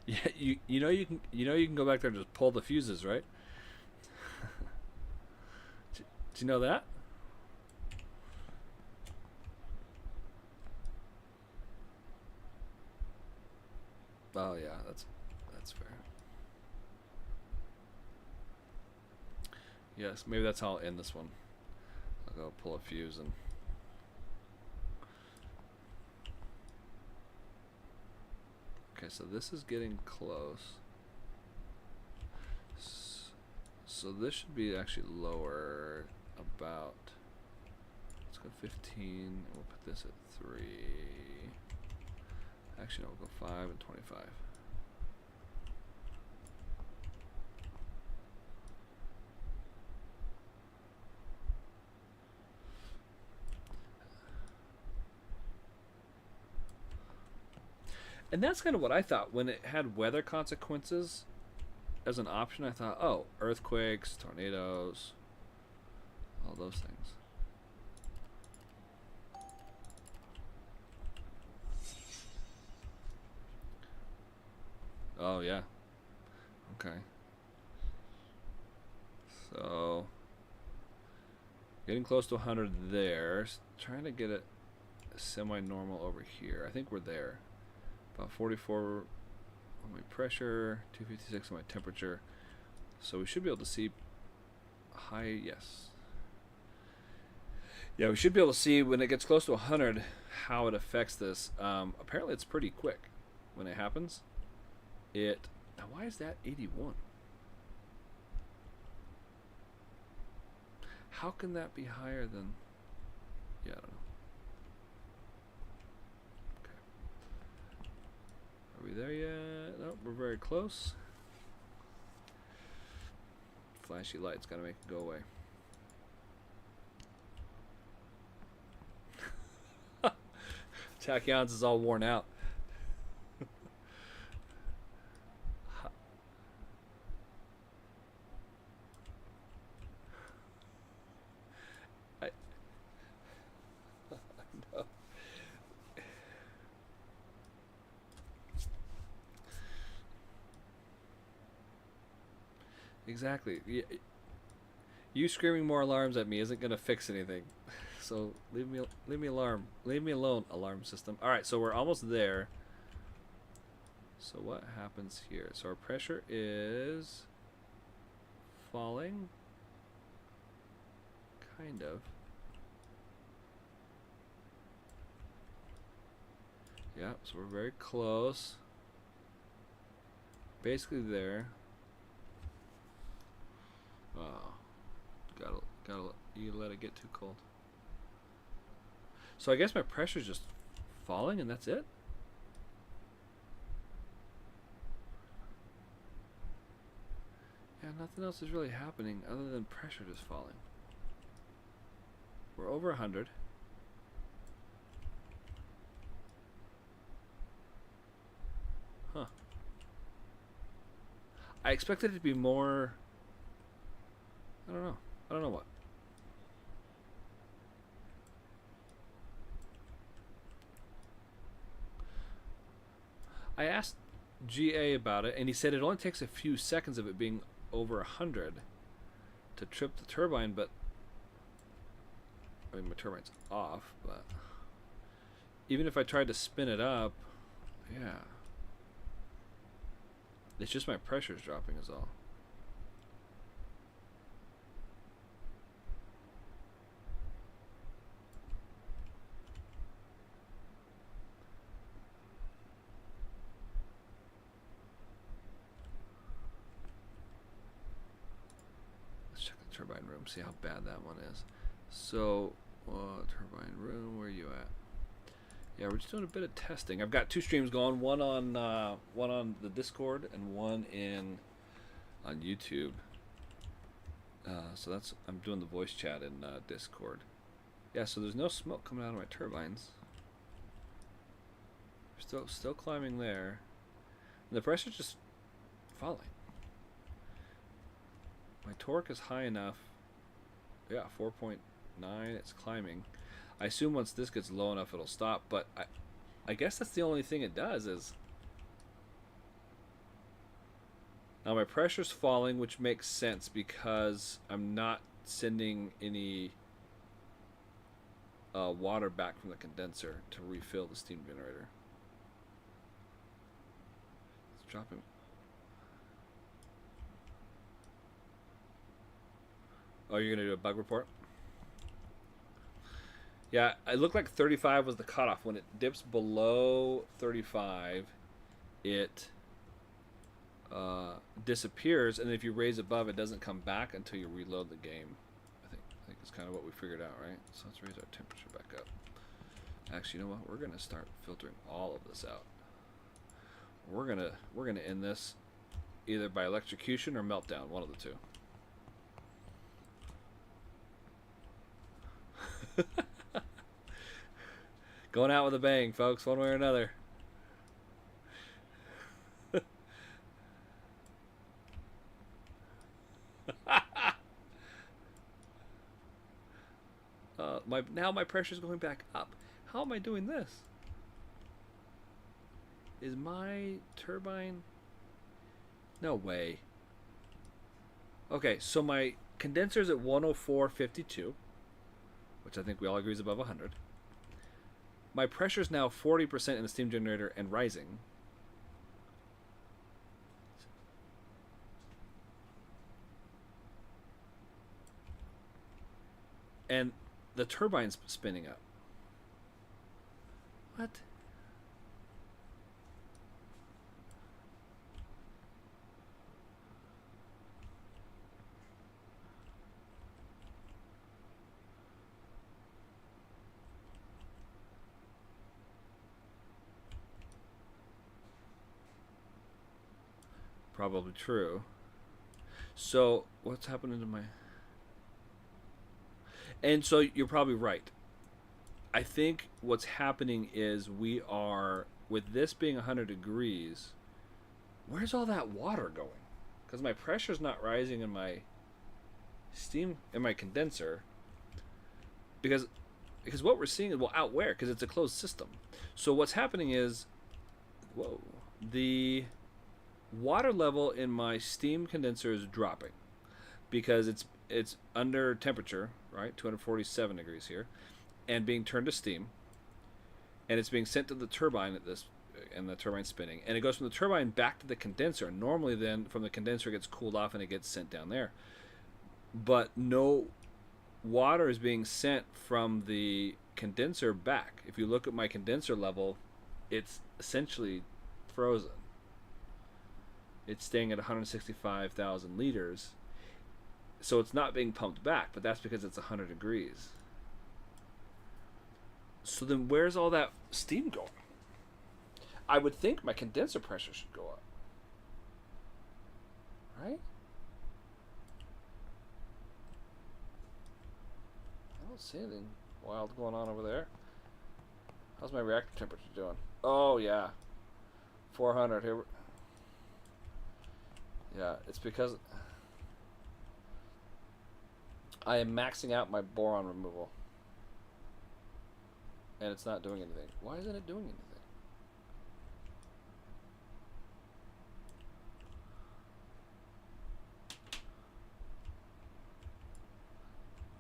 Yeah, you know you can go back there and just pull the fuses, right? Did you know that? Oh yeah, that's fair. Yes, maybe that's how I'll end this one. I'll go pull a fuse and. Okay, so this is getting close. So this should be actually lower about. Let's go 15. And we'll put this at 3. Actually, no, we'll go 5 and 25. And that's kind of what I thought when it had weather consequences as an option. I thought, oh, earthquakes, tornadoes, all those things. Oh yeah. Okay. So getting close to 100 there. Trying to get it semi-normal over here. I think we're there. About 44 on my pressure, 256 on my temperature. So we should be able to see high, yes. Yeah, we should be able to see when it gets close to 100 how it affects this. Apparently it's pretty quick when it happens. Now why is that 81? How can that be higher than, yeah, I don't know. Are we there yet? Nope, we're very close. Flashy light's gotta make it go away. Tachyons is all worn out. I know. Exactly. You screaming more alarms at me isn't gonna fix anything. So leave me alone, alarm system. All right, so we're almost there. So what happens here? So our pressure is falling, kind of. Yeah, so we're very close. Basically there. Oh, gotta you let it get too cold. So I guess my pressure's just falling and that's it? Yeah, nothing else is really happening other than pressure just falling. We're over 100. Huh. I expected it to be more, I don't know. I don't know what. I asked GA about it, and he said it only takes a few seconds of it being over 100 to trip the turbine, but I mean, my turbine's off, but even if I tried to spin it up, yeah. It's just my pressure's dropping is all. Turbine room, see how bad that one is. So turbine room, where are you at? Yeah, we're just doing a bit of testing. I've got two streams going, one on the Discord and one on YouTube. So that's, I'm doing the voice chat in Discord. Yeah, so there's no smoke coming out of my turbines. Still climbing there. And the pressure's just falling. My torque is high enough. Yeah, 4.9. It's climbing. I assume once this gets low enough, it'll stop. But I guess that's the only thing it does is. Now my pressure's falling, which makes sense because I'm not sending any water back from the condenser to refill the steam generator. It's dropping. Oh, you're going to do a bug report? Yeah, it looked like 35 was the cutoff. When it dips below 35, it disappears, and if you raise above, it doesn't come back until you reload the game. I think it's kind of what we figured out, right? So let's raise our temperature back up. Actually, you know what? We're going to start filtering all of this out. We're gonna end this either by electrocution or meltdown, one of the two. Going out with a bang, folks, one way or another. Now my pressure is going back up. How am I doing this? Is my turbine? No way. Okay, so my condenser is at 104.52, which I think we all agree is above 100. My pressure is now 40% in the steam generator and rising. And the turbine's spinning up. What? Probably true. So what's happening to my... And so you're probably right. I think what's happening is we are, with this being 100 degrees, where's all that water going? Because my pressure's not rising in my steam, in my condenser. Because what we're seeing is, well, out where? Because it's a closed system. So what's happening is, whoa, the water level in my steam condenser is dropping because it's under temperature, right? 247 degrees here, and being turned to steam, and it's being sent to the turbine at this, and the turbine's spinning, and it goes from the turbine back to the condenser. Normally, then from the condenser it gets cooled off and it gets sent down there, but no water is being sent from the condenser back. If you look at my condenser level, it's essentially frozen. It's staying at 165,000 liters. So it's not being pumped back, but that's because it's 100 degrees. So then where's all that steam going? I would think my condenser pressure should go up. Right? I don't see anything wild going on over there. How's my reactor temperature doing? Oh, yeah. 400 here. Yeah, it's because I am maxing out my boron removal. And it's not doing anything. Why isn't it doing anything?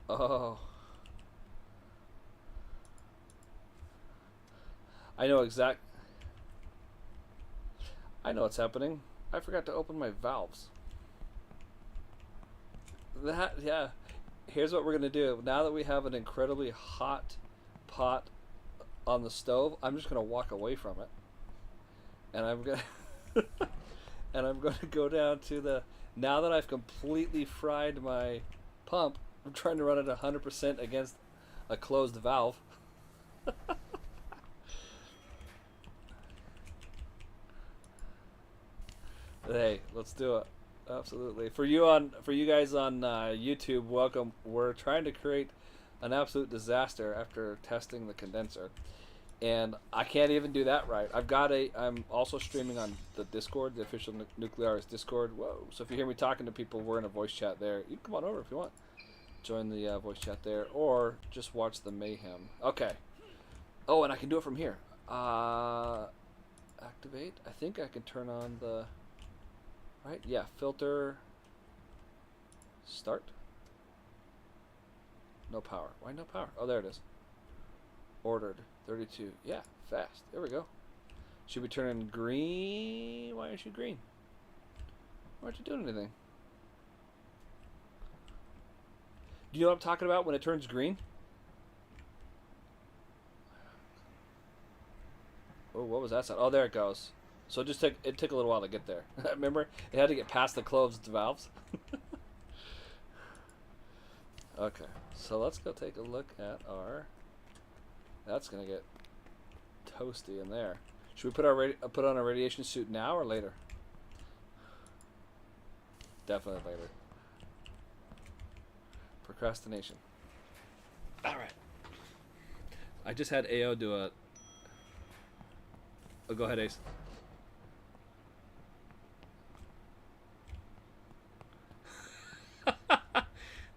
Oh. I know what's happening. I forgot to open my valves. Yeah. Here's what we're going to do. Now that we have an incredibly hot pot on the stove, I'm just going to walk away from it. And I'm going to and I'm going to go down to the, now that I've completely fried my pump, I'm trying to run it 100% against a closed valve. Hey, let's do it. Absolutely. For you guys on YouTube, welcome. We're trying to create an absolute disaster after testing the condenser, and I can't even do that right. I'm also streaming on the Discord, the official Nuclearis Discord. Whoa! So if you hear me talking to people, we're in a voice chat there. You can come on over if you want. Join the voice chat there, or just watch the mayhem. Okay. Oh, and I can do it from here. Activate. I think I can turn on the... Right? Yeah, filter. Start. No power. Why no power? Oh, there it is. Ordered. 32. Yeah, fast. There we go. Should be turning green. Why aren't you green? Why aren't you doing anything? Do you know what I'm talking about when it turns green? Oh, what was that sound? Oh, there it goes. So it took a little while to get there. Remember? It had to get past the closed valves. Okay, so let's go take a look at our... That's going to get toasty in there. Should we put on a radiation suit now or later? Definitely later. Procrastination. Alright. I just had AO do a... Oh, go ahead, Ace.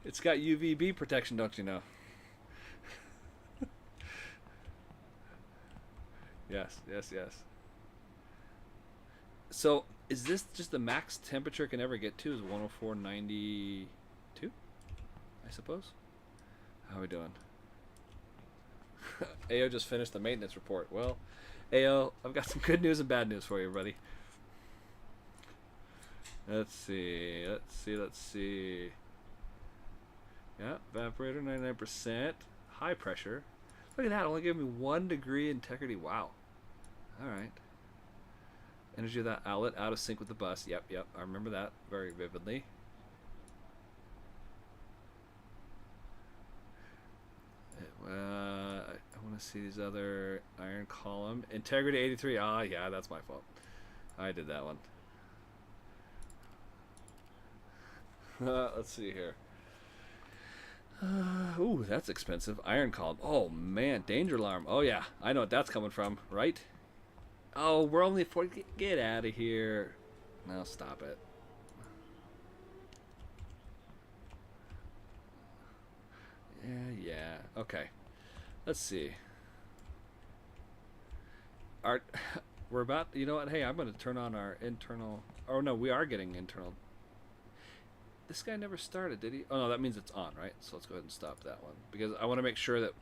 It's got UVB protection, don't you know? Yes, yes, yes. So is this just the max temperature it can ever get to? Is 104.92? I suppose. How are we doing? AO just finished the maintenance report. Well, AO, I've got some good news and bad news for you, buddy. Let's see. Let's see. Let's see. Yeah, evaporator 99%. High pressure. Look at that. Only gave me 1 degree integrity. Wow. All right. Energy of that outlet out of sync with the bus. Yep, yep. I remember that very vividly. I want to see these other iron column. Integrity 83. Ah, yeah, that's my fault. I did that one. Let's see here. Ooh, that's expensive. Iron column. Oh, man. Danger alarm. Oh, yeah. I know what that's coming from, right? Oh, we're only 40. Get out of here. No, stop it. Yeah. Okay. Let's see. We're about. You know what? Hey, I'm going to turn on our internal. Oh no, we are getting internal. This guy never started, did he? Oh no, that means it's on, right? So let's go ahead and stop that one because I want to make sure that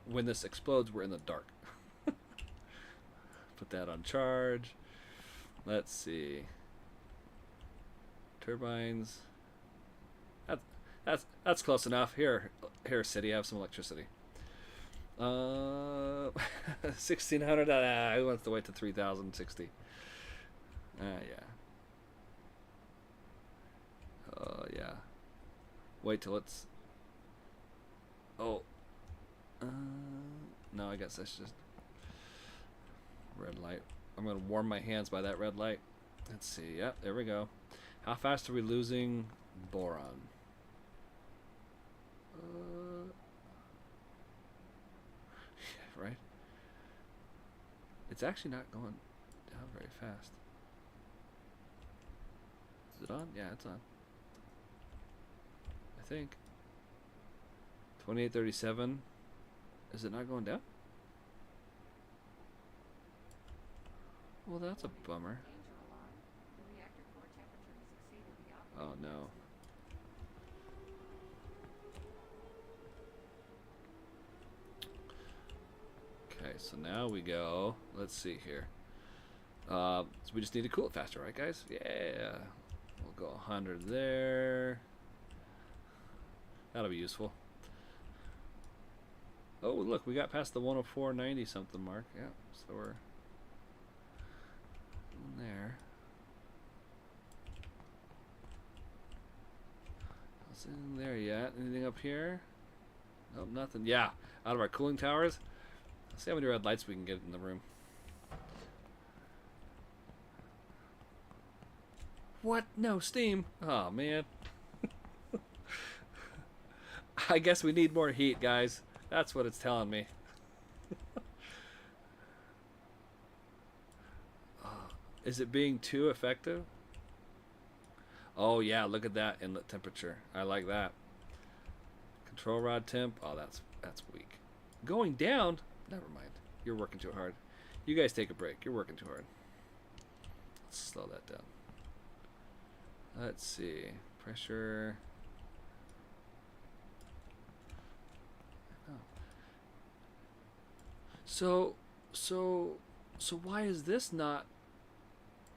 when this explodes, we're in the dark. Put that on charge. Let's see. Turbines. That's close enough. Here, city, have some electricity. 1600. Who wants to wait to 3060? Yeah. Yeah. Wait till it's. Oh. No, I guess that's just red light. I'm gonna warm my hands by that red light. Let's see. Yep, there we go. How fast are we losing boron? Yeah, right. It's actually not going down very fast. Is it on? Yeah, it's on. I think. 2837. Is it not going down? Well, that's a bummer. Oh no. Okay, so now we go. Let's see here. So we just need to cool it faster, right, guys? Yeah. We'll go 100 there. That'll be useful. Oh, look, we got past the 104.90 something mark. Yeah, so we're in there. What's in there yet? Anything up here? Nope, nothing. Yeah, out of our cooling towers. Let's see how many red lights we can get in the room. What? No steam? Oh, man. I guess we need more heat, guys. That's what it's telling me. Is it being too effective? Oh, yeah, look at that inlet temperature. I like that. Control rod temp. Oh, that's weak. Going down? Never mind. You're working too hard. You guys take a break. You're working too hard. Let's slow that down. Let's see. Pressure. Oh. So why is this not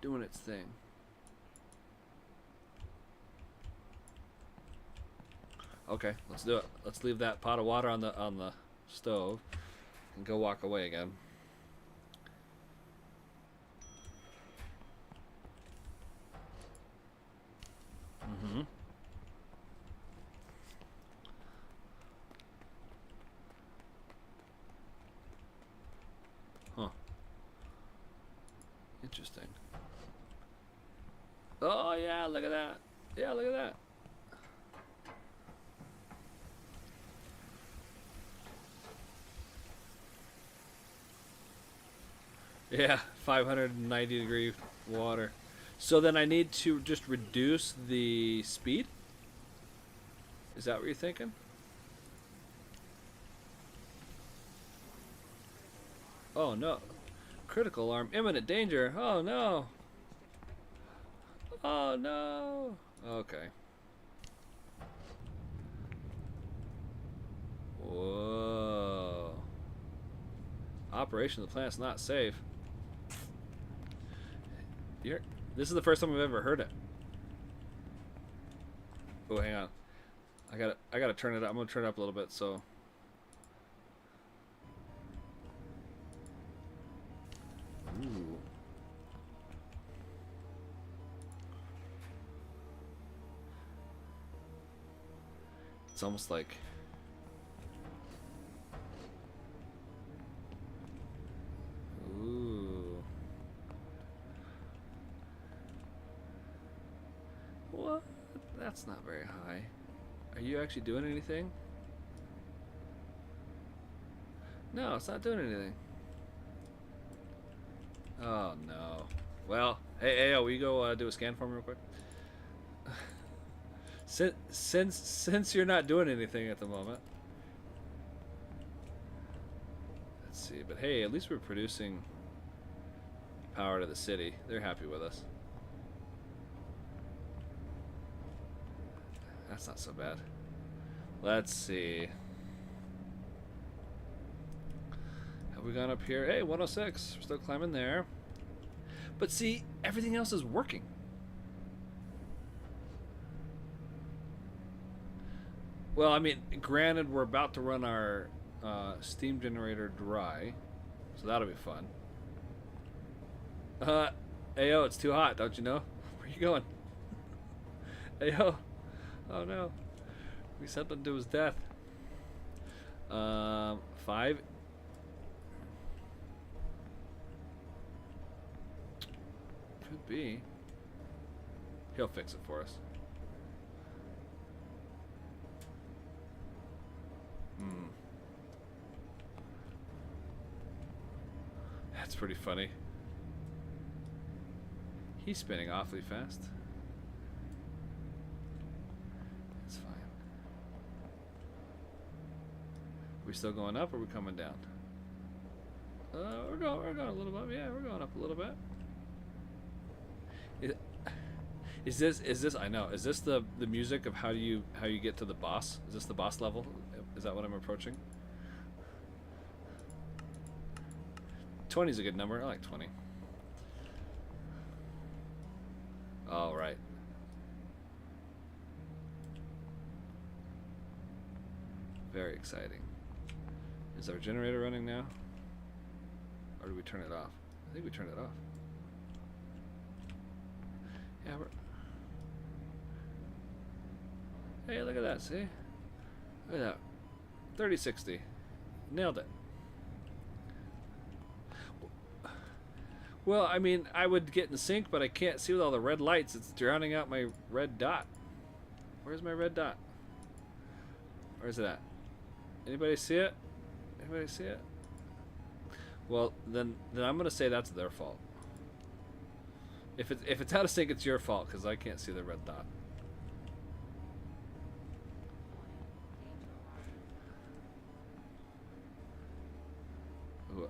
doing its thing? Okay, let's do it. Let's leave that pot of water on the stove and go walk away again. Mm-hmm. Huh. Interesting. Oh yeah, look at that. Yeah, look at that. Yeah, 590 degree water. So then I need to just reduce the speed? Is that what you're thinking? Oh no. Critical alarm. Imminent danger. Oh no. Oh no. Okay. Whoa. Operation of the plant's not safe. This is the first time I've ever heard it. Oh, hang on. I gotta turn it up. I'm gonna turn it up a little bit so. Ooh. It's almost like. Ooh. What? That's not very high. Are you actually doing anything? No, it's not doing anything. Oh no. Well, hey, will you go do a scan for me real quick? Since you're not doing anything at the moment. Let's see, but hey, at least we're producing power to the city. They're happy with us. That's not so bad. Let's see. Have we gone up here? Hey, 106. We're still climbing there. But see, everything else is working. Well, I mean, granted, we're about to run our steam generator dry, so that'll be fun. Ayo, it's too hot, don't you know? Where are you going? Ayo. Oh no. We sent him to his death. 5. Could be. He'll fix it for us. That's pretty funny. He's spinning awfully fast. It's fine. We still going up or are we coming down? We're going a little bit. Yeah, we're going up a little bit. Is this I know. Is this the music of how you get to the boss? Is this the boss level? Is that what I'm approaching? 20 is a good number. I like 20. All right. Very exciting. Is our generator running now? Or do we turn it off? I think we turn it off. Yeah, hey, look at that, see? Look at that. 3060. Nailed it. Well, I mean, I would get in sync, but I can't see with all the red lights. It's drowning out my red dot. Where's my red dot? Where's it at? Anybody see it? Anybody see it? Well, then I'm gonna say that's their fault. If it's out of sync, it's your fault because I can't see the red dot. Ooh.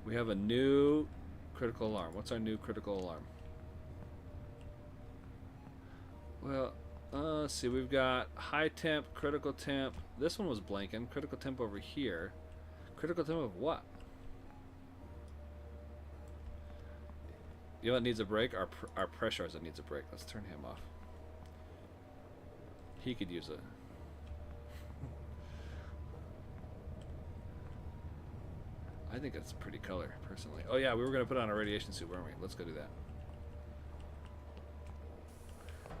We have a new critical alarm. What's our new critical alarm? Well, let's see. We've got high temp, critical temp. This one was blanking. Critical temp over here. Critical temp of what? You know what needs a break? Our pressurizer needs a break. Let's turn him off. He could use it. I think it's a pretty color, personally. Oh yeah, we were going to put on a radiation suit, weren't we? Let's go do that.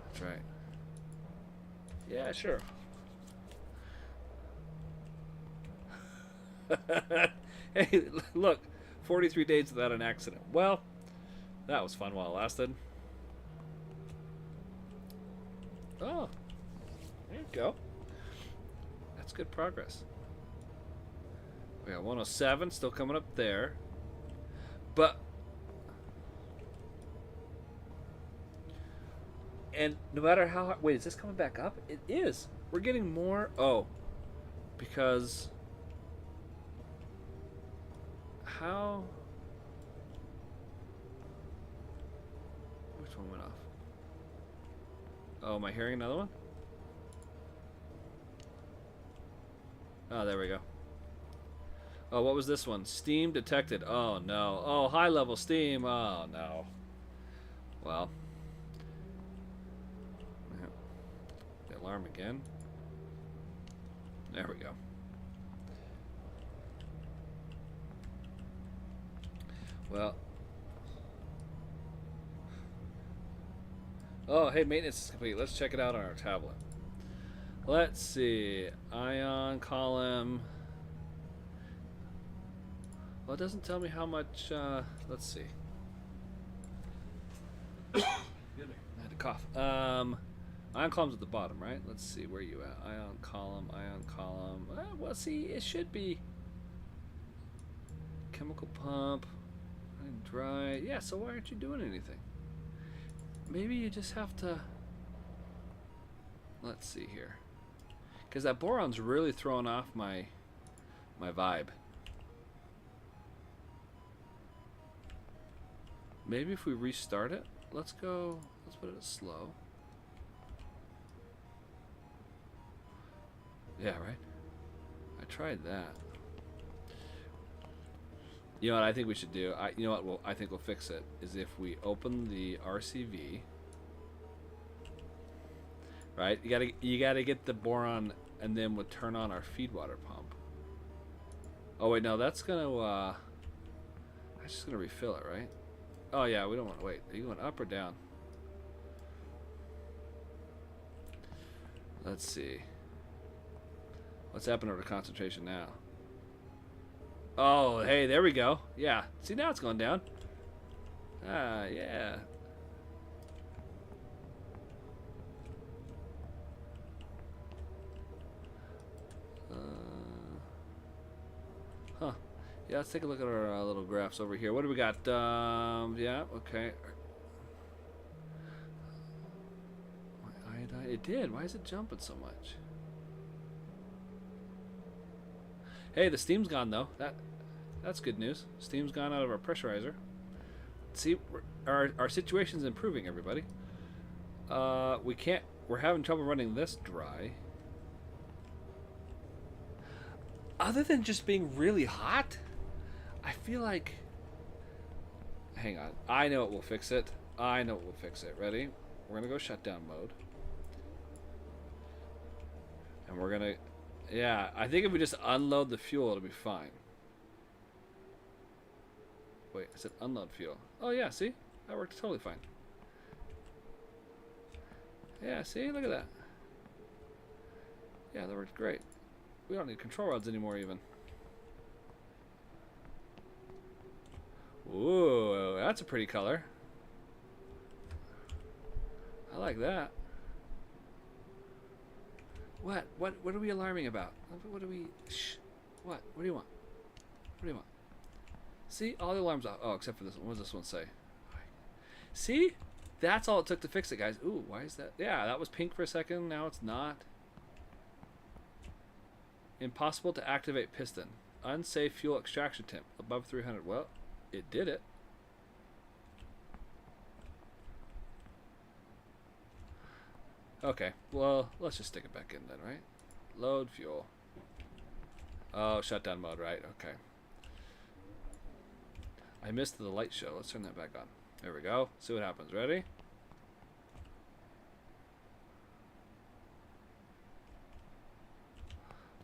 That's right. Yeah, sure. Hey, look. 43 days without an accident. Well, that was fun while it lasted. Oh. There you go. That's good progress. We got 107 still coming up there. But and no matter how wait, is this coming back up? It is. We're getting more. Oh. Because how Oh, am I hearing another one? Oh, there we go. Oh, what was this one? Steam detected. Oh, no. Oh, high level steam. Oh, no. Well. The alarm again. There we go. Well. Oh, hey, maintenance is complete. Let's check it out on our tablet. Let's see. Ion column. Well, it doesn't tell me how much. Let's see. I had to cough. Ion column's at the bottom, right? Let's see. Where are you at? Ion column, ion column. Well, see, it should be. Chemical pump. Dry. Yeah, so why aren't you doing anything? Maybe you just have to. Let's see here. Because that boron's really throwing off my vibe. Maybe if we restart it. Let's go. Let's put it at slow. Yeah, right? I tried that. You know what I think we should do? You know what I think we'll fix it is if we open the RCV. Right? You gotta get the boron, and then we'll turn on our feed water pump. Oh wait, no, that's gonna that's just gonna refill it, right? Oh yeah, we don't want to wait. Are you going up or down? Let's see. What's happening to the concentration now? Oh, hey, there we go. Yeah. See, now it's going down. Ah, yeah. Huh. Yeah, let's take a look at our little graphs over here. What do we got? Yeah, okay. Iodine. It did. Why is it jumping so much? Hey, the steam's gone though. That's good news. Steam's gone out of our pressurizer. See, our situation's improving, everybody. We're having trouble running this dry. Other than just being really hot, I feel like. Hang on. I know it will fix it. I know it will fix it. Ready? We're gonna go shutdown mode. And we're gonna. Yeah, I think if we just unload the fuel, it'll be fine. Wait, I said unload fuel. Oh yeah, see? That worked totally fine. Yeah, see? Look at that. Yeah, that worked great. We don't need control rods anymore even. Ooh, that's a pretty color. I like that. What are we alarming about? What do we... Shh. What do you want? What do you want? See? All the alarms off. Oh, except for this one. What does this one say? See? That's all it took to fix it, guys. Ooh, why is that? Yeah, that was pink for a second. Now it's not. Impossible to activate piston. Unsafe fuel extraction temp. Above 300. Well, it did it. Okay, well, let's just stick it back in then, right? Load fuel. Oh, shutdown mode, right? Okay. I missed the light show. Let's turn that back on. There we go. See what happens. Ready?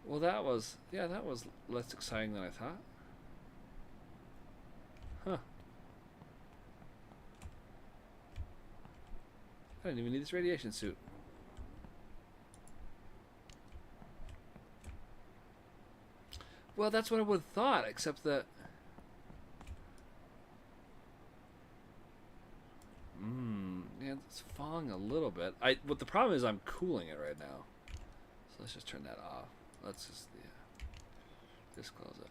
Well, that was less exciting than I thought. Huh. I didn't even need this radiation suit. Well, that's what I would have thought, except that... Yeah, it's falling a little bit. But the problem is I'm cooling it right now. So let's just turn that off. Let's just, yeah. Just close it.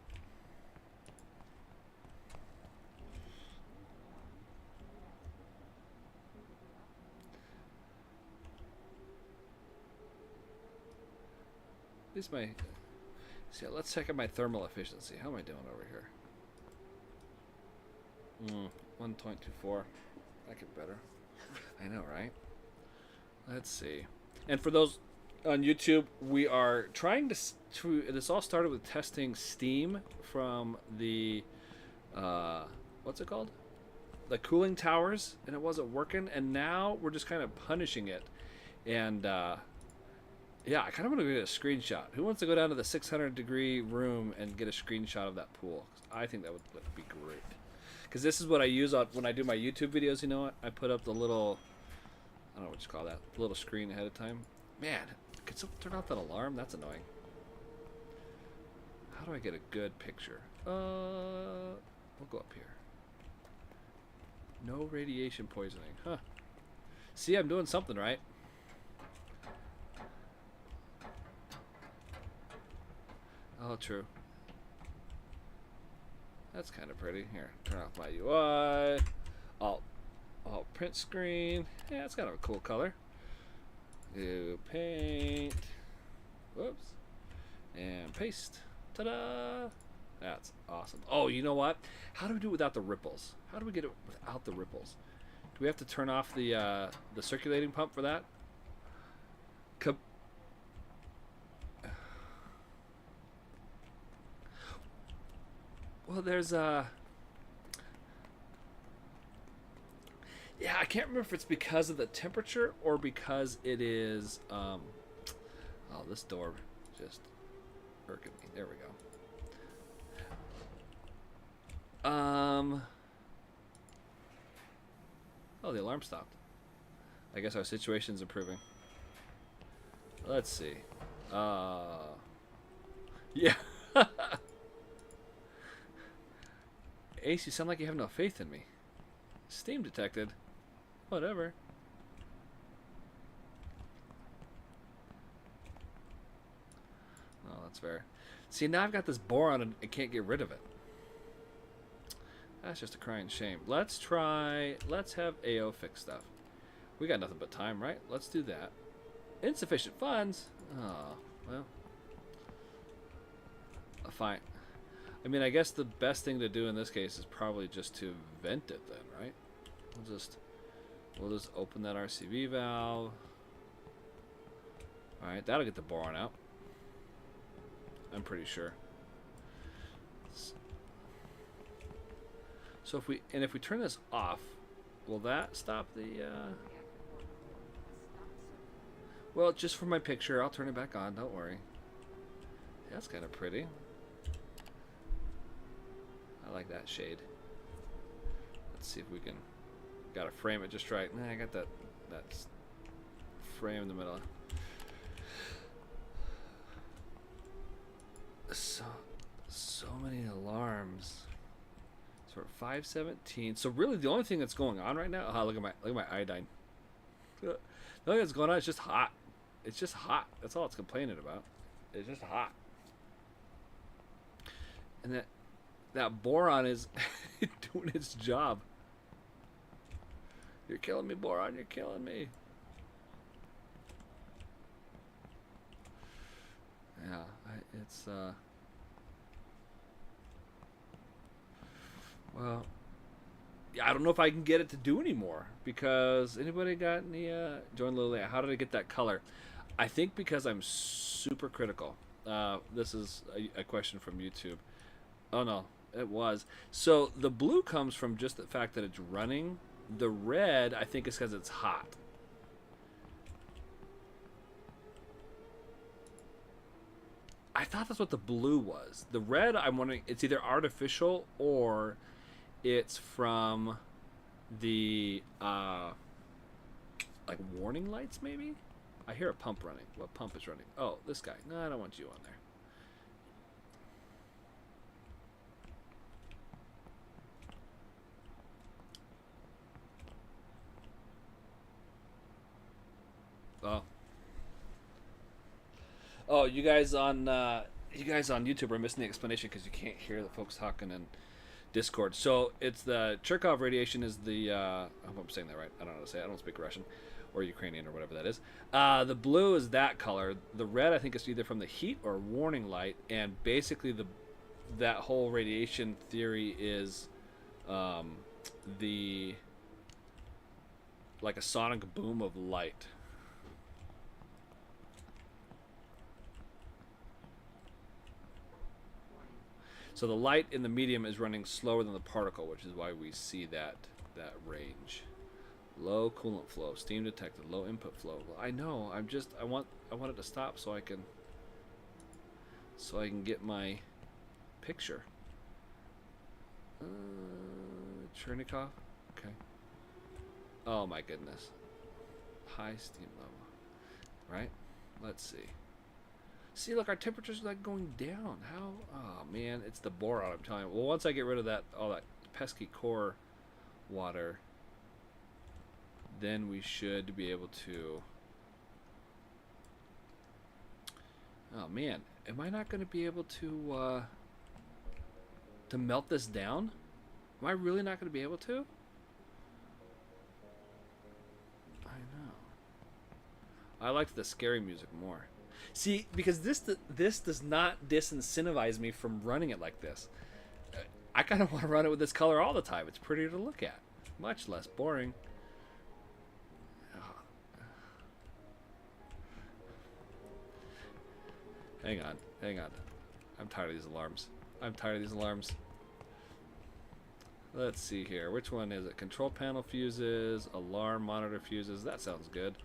This my... So yeah, let's check out my thermal efficiency. How am I doing over here? 1.24. That get better. I know, right? Let's see. And for those on YouTube, we are trying to this all started with testing Steam from the what's it called? The cooling towers, and it wasn't working, and now we're just kind of punishing it. And yeah, I kind of want to get a screenshot. Who wants to go down to the 600-degree room and get a screenshot of that pool? I think that would be great. Because this is what I use when I do my YouTube videos, you know what? I put up the little, I don't know what you call that, little screen ahead of time. Man, could someone turn off that alarm? That's annoying. How do I get a good picture? We'll go up here. No radiation poisoning. Huh. See, I'm doing something right. Oh, true. That's kind of pretty. Here, turn off my UI. Alt print screen. Yeah, it's kind of a cool color. Do paint. Whoops. And paste. Ta-da! That's awesome. Oh, you know what? How do we do it without the ripples? How do we get it without the ripples? Do we have to turn off the circulating pump for that? Well, there's yeah, I can't remember if it's because of the temperature or because it is oh, this door just irking me. There we go. Oh, the alarm stopped. I guess our situation's improving. Let's see. Yeah. Ace, you sound like you have no faith in me. Steam detected. Whatever. Oh, that's fair. See, now I've got this boron and I can't get rid of it. That's just a crying shame. Let's have AO fix stuff. We got nothing but time, right? Let's do that. Insufficient funds? Oh, well. Fine. I mean, I guess the best thing to do in this case is probably just to vent it then, right? We'll just open that RCV valve. Alright, that'll get the boron out. I'm pretty sure. So if we turn this off, will that stop the well, just for my picture, I'll turn it back on, don't worry. Yeah, that's kind of pretty. I like that shade. Let's see if we can. Gotta frame it just right. Nah, I got that frame in the middle. So many alarms. So we're 517. So really, the only thing that's going on right now. Oh, look at my iodine. The only thing that's going on is just hot. It's just hot. That's all it's complaining about. It's just hot. And that boron is doing its job. You're killing me, boron. You're killing me. Yeah, it's well, yeah, I don't know if I can get it to do anymore because anybody got any join Lily? How did I get that color? I think because I'm super critical. This is a question from YouTube. Oh no, it was. So the blue comes from just the fact that it's running. The red, I think, is because it's hot. I thought that's what the blue was. The red, I'm wondering, it's either artificial or it's from the like warning lights, maybe? I hear a pump running. What pump is running? Oh, this guy. No, I don't want you on there. Oh, you guys on YouTube are missing the explanation because you can't hear the folks talking in Discord. So it's the Cherkov radiation is the I hope I'm saying that right. I don't know how to say it. I don't speak Russian or Ukrainian or whatever that is. The blue is that color. The red, I think, is either from the heat or warning light. And basically that whole radiation theory is the like a sonic boom of light. So the light in the medium is running slower than the particle, which is why we see that range. Low coolant flow, steam detected, low input flow. Well, I know. I want it to stop so I can get my picture. Chernikov. Okay. Oh my goodness. High steam level. Right? Let's see. See, look, our temperature's like going down. How? Oh man, it's the boron. I'm telling you. Well, once I get rid of all that pesky core water, then we should be able to. Oh man, am I not going to be able to melt this down? Am I really not going to be able to? I know. I liked the scary music more. See, because this does not disincentivize me from running it like this. I kind of want to run it with this color all the time. It's prettier to look at. Much less boring. Hang on. I'm tired of these alarms. Let's see here. Which one is it? Control panel fuses, alarm monitor fuses. That sounds good.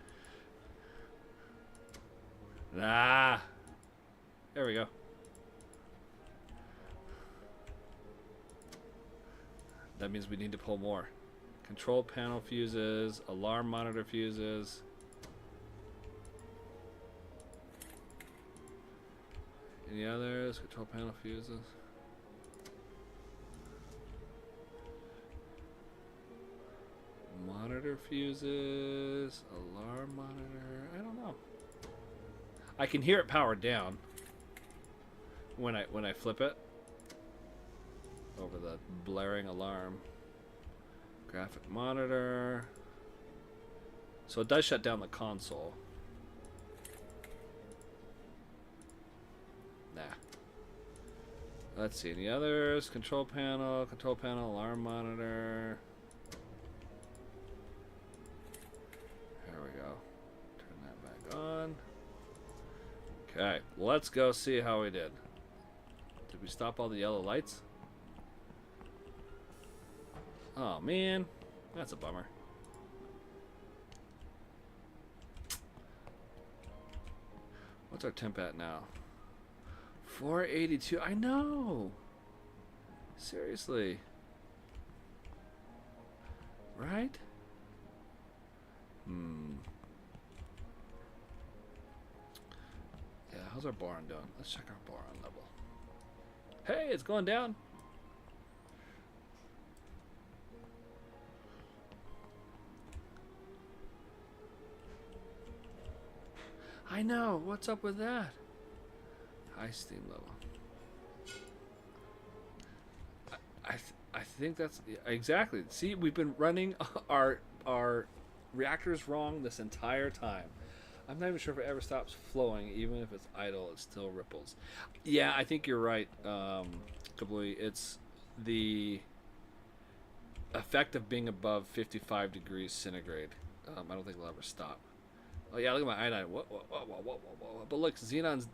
Ah! There we go. That means we need to pull more. Control panel fuses, alarm monitor fuses. Any others? Control panel fuses. Monitor fuses, alarm monitor. I don't know. I can hear it powered down when I flip it over the blaring alarm. Graphic monitor. So it does shut down the console. Nah. Let's see, any others? Control panel, alarm monitor. There we go. Turn that back on. Okay, let's go see how we did. Did we stop all the yellow lights? Oh man, that's a bummer. What's our temp at now? 482. I know. Seriously. Right? Yeah, how's our boron doing? Let's check our boron level. Hey, it's going down. I know. What's up with that? High steam level. I think that's exactly. See, we've been running our reactors wrong this entire time. I'm not even sure if it ever stops flowing. Even if it's idle, it still ripples. Yeah, I think you're right. Completely. It's the effect of being above 55 degrees centigrade. I don't think it'll ever stop. Oh yeah, look at my iodine. Whoa. But look, Xenon's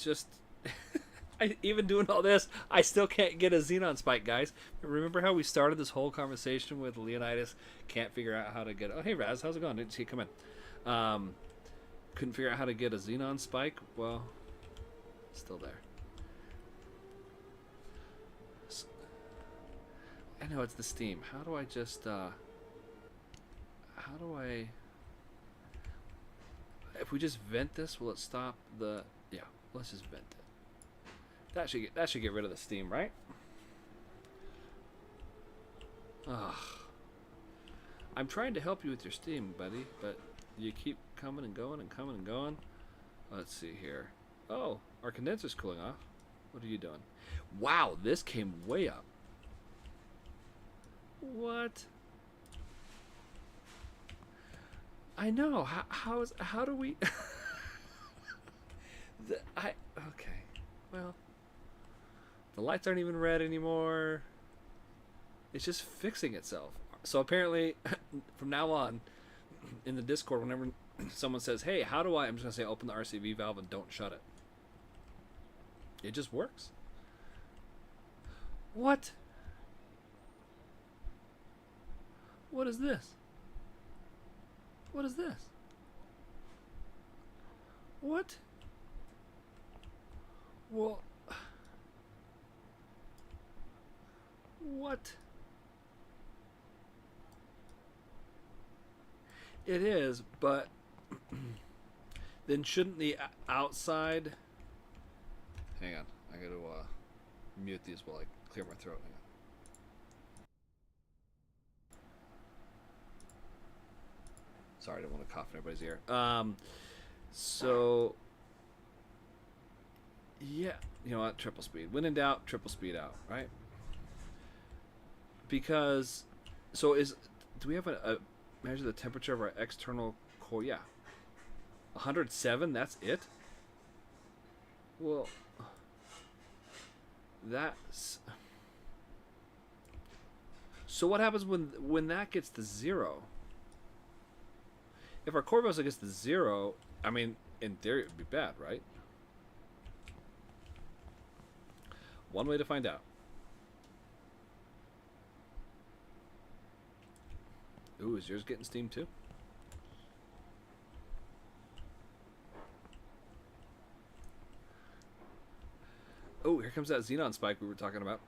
just. Even doing all this, I still can't get a xenon spike, guys. Remember how we started this whole conversation with Leonidas can't figure out how to get. Oh hey Raz, how's it going? Didn't see you come in. Couldn't figure out how to get a xenon spike. Well, still there. I know it's the steam. How do I just? How do I? If we just vent this, will it stop the? Yeah, let's just vent it. That should get rid of the steam, right? Ugh. I'm trying to help you with your steam, buddy, but you keep coming and going and coming and going. Let's see here. Oh, our condenser's cooling off. What are you doing? Wow, this came way up. What? I know. How do we? Okay. Well, the lights aren't even red anymore. It's just fixing itself. So apparently, from now on, in the Discord, whenever someone says, "Hey, how do I?" I'm just gonna say, "Open the RCV valve and don't shut it." It just works. What? What is this? What is this? What? Well, what? It is, but then shouldn't the outside... Hang on, I gotta mute these while I clear my throat. Hang on. Sorry, I didn't want to cough in everybody's ear. So, yeah, you know what? Triple speed. When in doubt, triple speed out, right? Because, so do we have a measure the temperature of our external core? Yeah. 107, that's it? Well, that's... So what happens when that gets to 0? If our core vessel gets to 0, I mean, in theory, it would be bad, right? One way to find out. Ooh, is yours getting steam too? Oh, here comes that xenon spike we were talking about.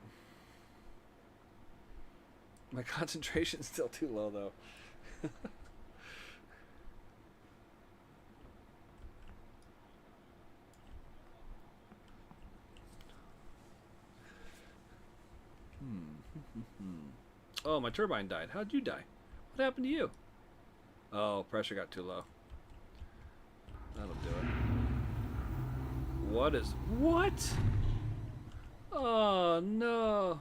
My concentration's still too low, though. Oh, my turbine died. How'd you die? What happened to you? Oh, pressure got too low. That'll do it. What is... What? Oh, no.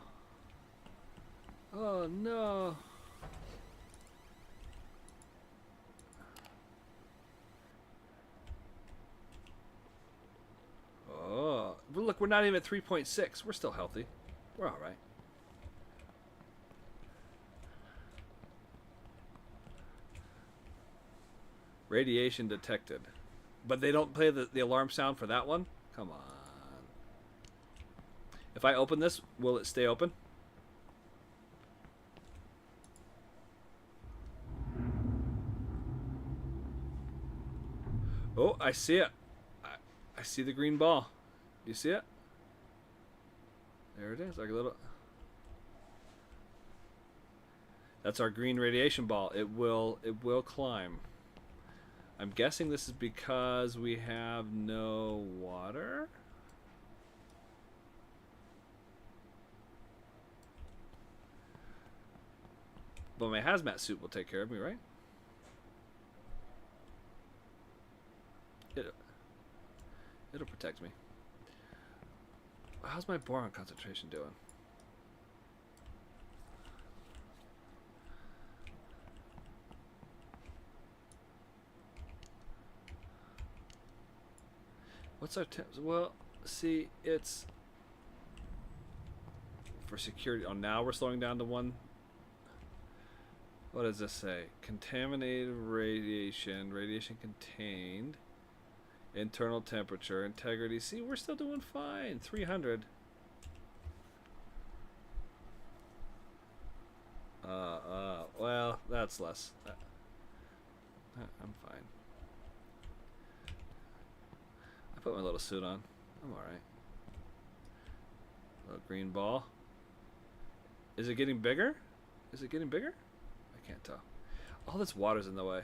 Oh, no. Oh. But look, we're not even at 3.6. We're still healthy. We're all right. Radiation detected. But they don't play the alarm sound for that one? Come on. If I open this, will it stay open? Oh, I see it. I see the green ball. You see it? There it is, like a little... That's our green radiation ball. It will climb. I'm guessing this is because we have no water. But my hazmat suit will take care of me, right? It'll protect me. How's my boron concentration doing? What's our temps? Well, see, it's for security. Oh, now we're slowing down to 1. What does this say? Contaminated radiation, radiation contained, internal temperature, integrity. See, we're still doing fine. 300. Well, that's less. I'm fine. I put my little suit on. I'm alright. Little green ball. Is it getting bigger? Is it getting bigger? I can't tell. All this water's in the way.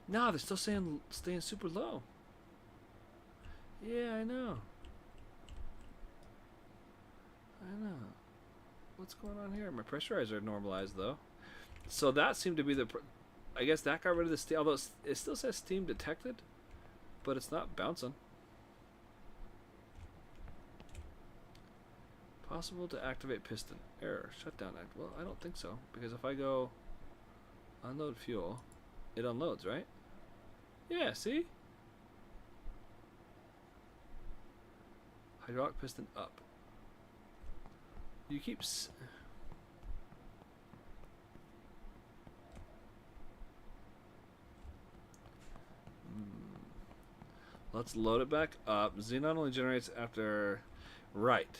No, they're still staying super low. Yeah, I know. I know. What's going on here? My pressurizer normalized though. So that seemed to be the... I guess that got rid of the steam. Although it still says steam detected. But it's not bouncing. Possible to activate piston. Error. Shutdown act. Well, I don't think so. Because if I go unload fuel, it unloads, right? Yeah, see? Hydraulic piston up. You keep... Let's load it back up. Xenon only generates after... Right.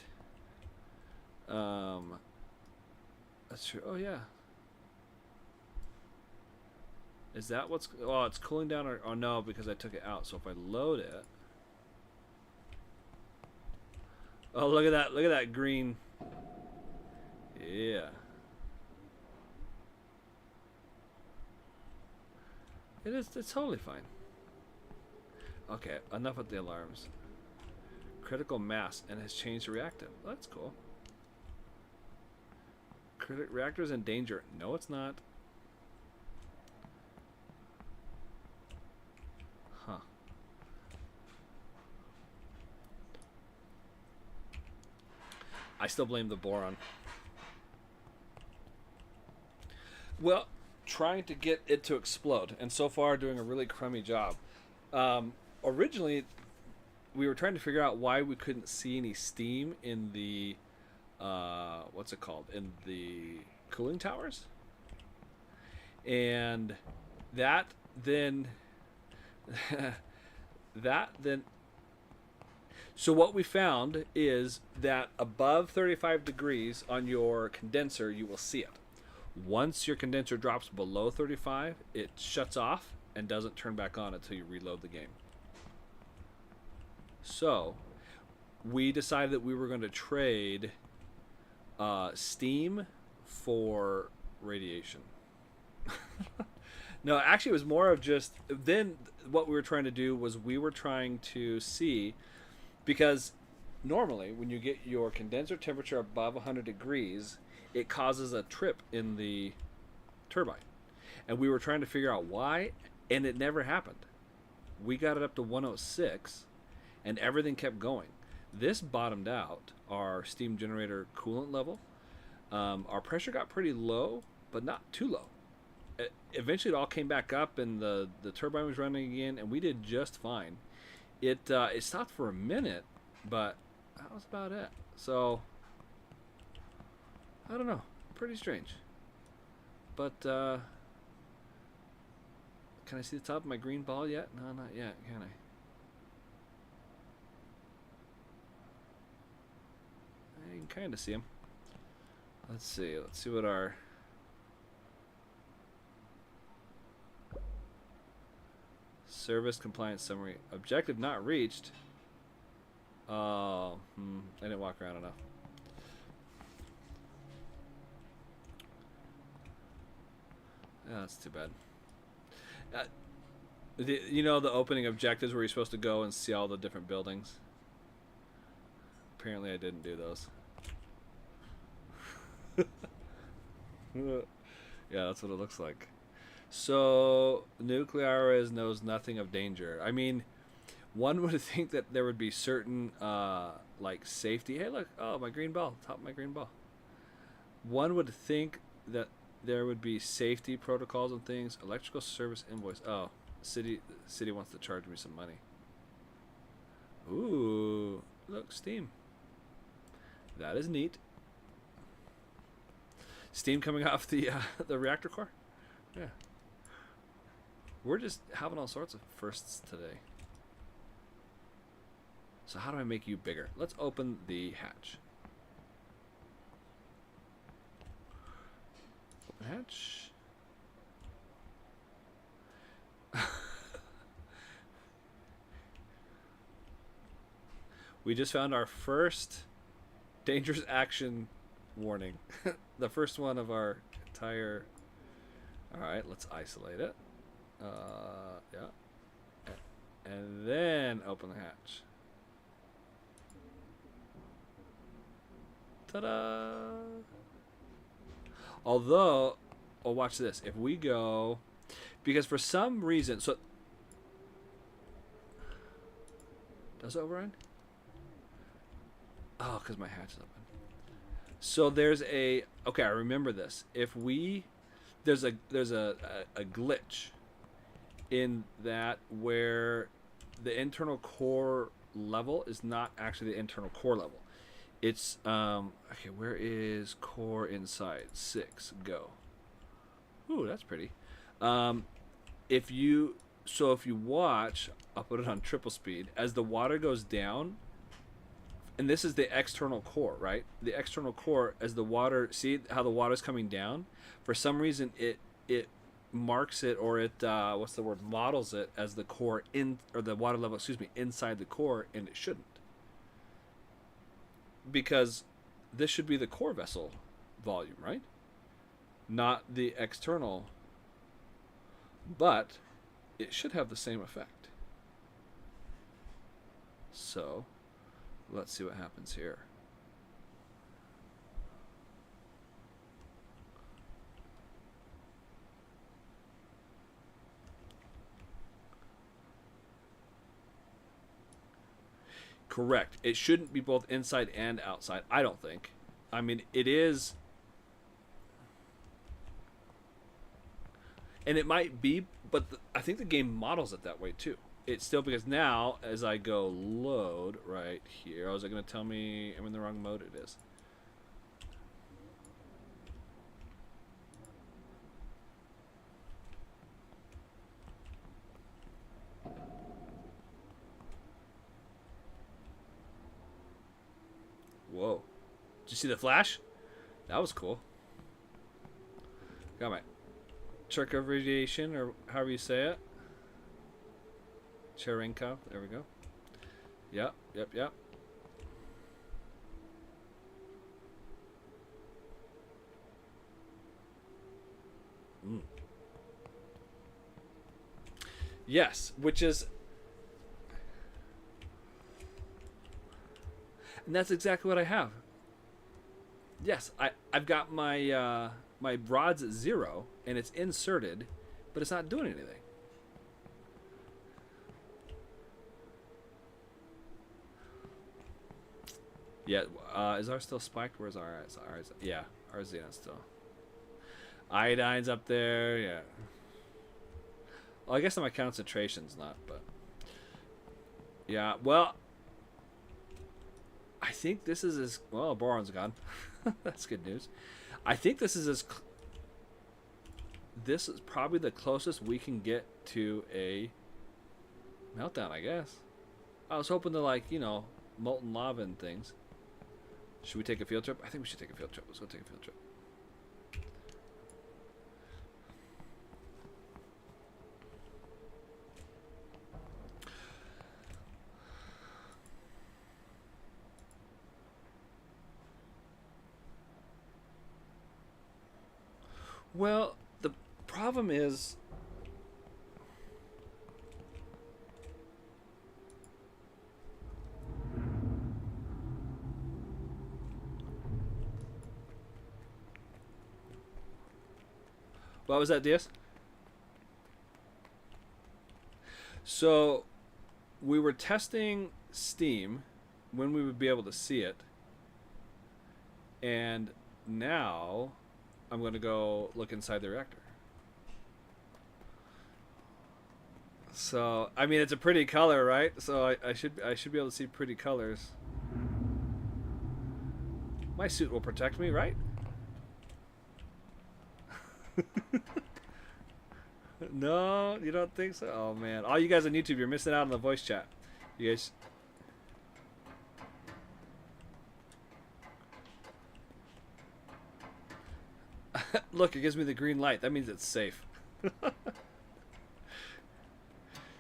That's true. Oh yeah. Is that what's? Oh, it's cooling down. Or oh no, because I took it out. So if I load it. Oh, look at that! Look at that green. Yeah. It is. It's totally fine. Okay, enough with the alarms. Critical mass and has changed to reactive. Oh, that's cool. Reactor's in danger. No, it's not. Huh. I still blame the boron. Well, trying to get it to explode, and so far doing a really crummy job. Originally, we were trying to figure out why we couldn't see any steam in the what's it called, in the cooling towers, and that then so what we found is that above 35 degrees on your condenser you will see it. Once your condenser drops below 35, it shuts off and doesn't turn back on until you reload the game. So we decided that we were going to trade steam for radiation. No, actually it was more of just, then what we were trying to do was we were trying to see, because normally when you get your condenser temperature above 100 degrees, it causes a trip in the turbine. And we were trying to figure out why, and it never happened. We got it up to 106, and everything kept going. This bottomed out our steam generator coolant level. Our pressure got pretty low, but not too low. Eventually it all came back up, and the turbine was running again, and we did just fine. It stopped for a minute, but that was about it. So I don't know, pretty strange. But can I see the top of my green ball yet? No, not yet, can I? You can kind of see him. Let's see what our service compliance summary. Objective not reached. Oh, I didn't walk around enough. Yeah, that's too bad. You know the opening objectives where you're supposed to go and see all the different buildings? Apparently I didn't do those. Yeah, that's what it looks like. So Nuclearis knows nothing of danger. I mean, one would think that there would be certain like safety. Hey, look! Oh, my green ball. Top of my green ball. One would think that there would be safety protocols and things. Electrical service invoice. Oh, city wants to charge me some money. Ooh, look, steam. That is neat. Steam coming off the reactor core. Yeah. We're just having all sorts of firsts today. So how do I make you bigger? Let's open the hatch. Open hatch. We just found our first dangerous action warning. The first one of our entire... Alright, let's isolate it. Yeah. And then open the hatch. Ta-da! Although, oh, watch this. If we go... Because for some reason... So, does it override? Oh, because my hatch is open. So there's a... Okay, I remember this. If we... There's a glitch in that where the internal core level is not actually the internal core level. It's okay, where is core inside? 6, go. Ooh, that's pretty. If you watch, I'll put it on triple speed, as the water goes down and this is the external core, right? The external core, as the water, see how the water's coming down? For some reason, it marks it, or it what's the word, models it as the core in, or the water level, excuse me, inside the core, and it shouldn't, because this should be the core vessel volume, right? Not the external, but it should have the same effect. So let's see what happens here. Correct. It shouldn't be both inside and outside, I don't think. I mean, it is. And it might be, but I think the game models it that way too. It's still, because now, as I go load right here, is it going to tell me I'm in the wrong mode? It is. Whoa. Did you see the flash? That was cool. Got my trick of radiation, or however you say it. Cherenko. There we go. Yep, yep, yep. Mm. Yes, which is... And that's exactly what I have. Yes, I've got my my rods at 0, and it's inserted, but it's not doing anything. Yeah, is ours still spiked? Where's ours? Yeah, ours is still. Iodine's up there, yeah. Well, I guess my concentration's not, but... Yeah, well... I think this is as... Well, boron's gone. That's good news. I think this is as... This is probably the closest we can get to a meltdown, I guess. I was hoping to, like, you know, molten lava and things. Should we take a field trip? I think we should take a field trip. Let's go take a field trip. Well, the problem is... What was that, DS? So, we were testing Steam when we would be able to see it. And now I'm going to go look inside the reactor. So, I mean, it's a pretty color, right? So I should be able to see pretty colors. My suit will protect me, right? No, you don't think so? Oh man, all you guys on YouTube, you're missing out on the voice chat. You guys... Look, it gives me the green light. That means it's safe.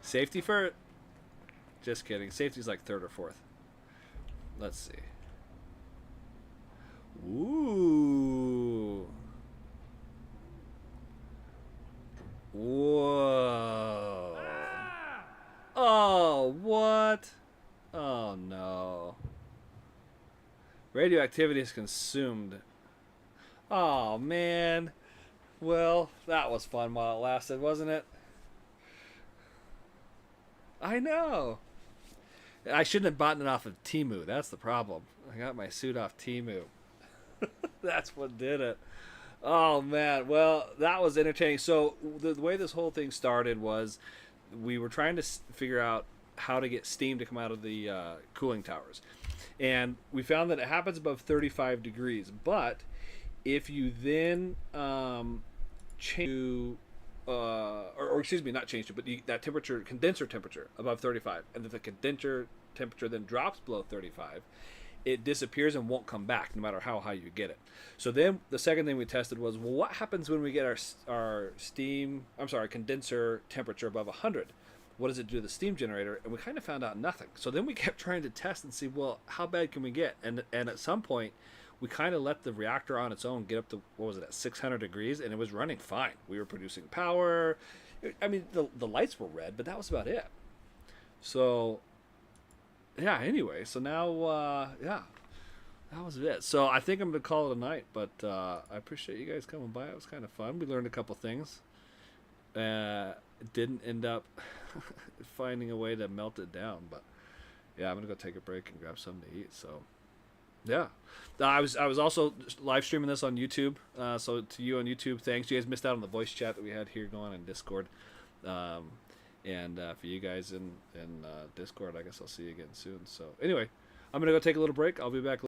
Safety for... Just kidding. Safety's like 3rd or 4th. Let's see. Ooh. Whoa. Oh, what? Oh, no. Radioactivity is consumed. Oh, man. Well, that was fun while it lasted, wasn't it? I know. I shouldn't have bought it off of Temu. That's the problem. I got my suit off Temu. That's what did it. Oh, man. Well, that was entertaining. So the way this whole thing started was we were trying to figure out how to get steam to come out of the cooling towers. And we found that it happens above 35 degrees. But if you then change... or excuse me, not change it, but that temperature, condenser temperature above 35, and if the condenser temperature then drops below 35, it disappears and won't come back no matter how high you get it. So then the second thing we tested was, well, what happens when we get our condenser temperature above 100? What does it do to the steam generator? And we kind of found out nothing. So then we kept trying to test and see, well, how bad can we get? And at some point, we kind of let the reactor on its own get up to, what was it, at 600 degrees, and it was running fine. We were producing power. I mean, the lights were red, but that was about it. So, yeah, anyway, so now, yeah, that was it. So I think I'm going to call it a night, but I appreciate you guys coming by. It was kind of fun. We learned a couple things. Didn't end up finding a way to melt it down, but yeah, I'm going to go take a break and grab something to eat, so... Yeah, I was also live streaming this on YouTube. So to you on YouTube, thanks. You guys missed out on the voice chat that we had here going on Discord. And for you guys in Discord, I guess I'll see you again soon. So anyway, I'm gonna go take a little break. I'll be back.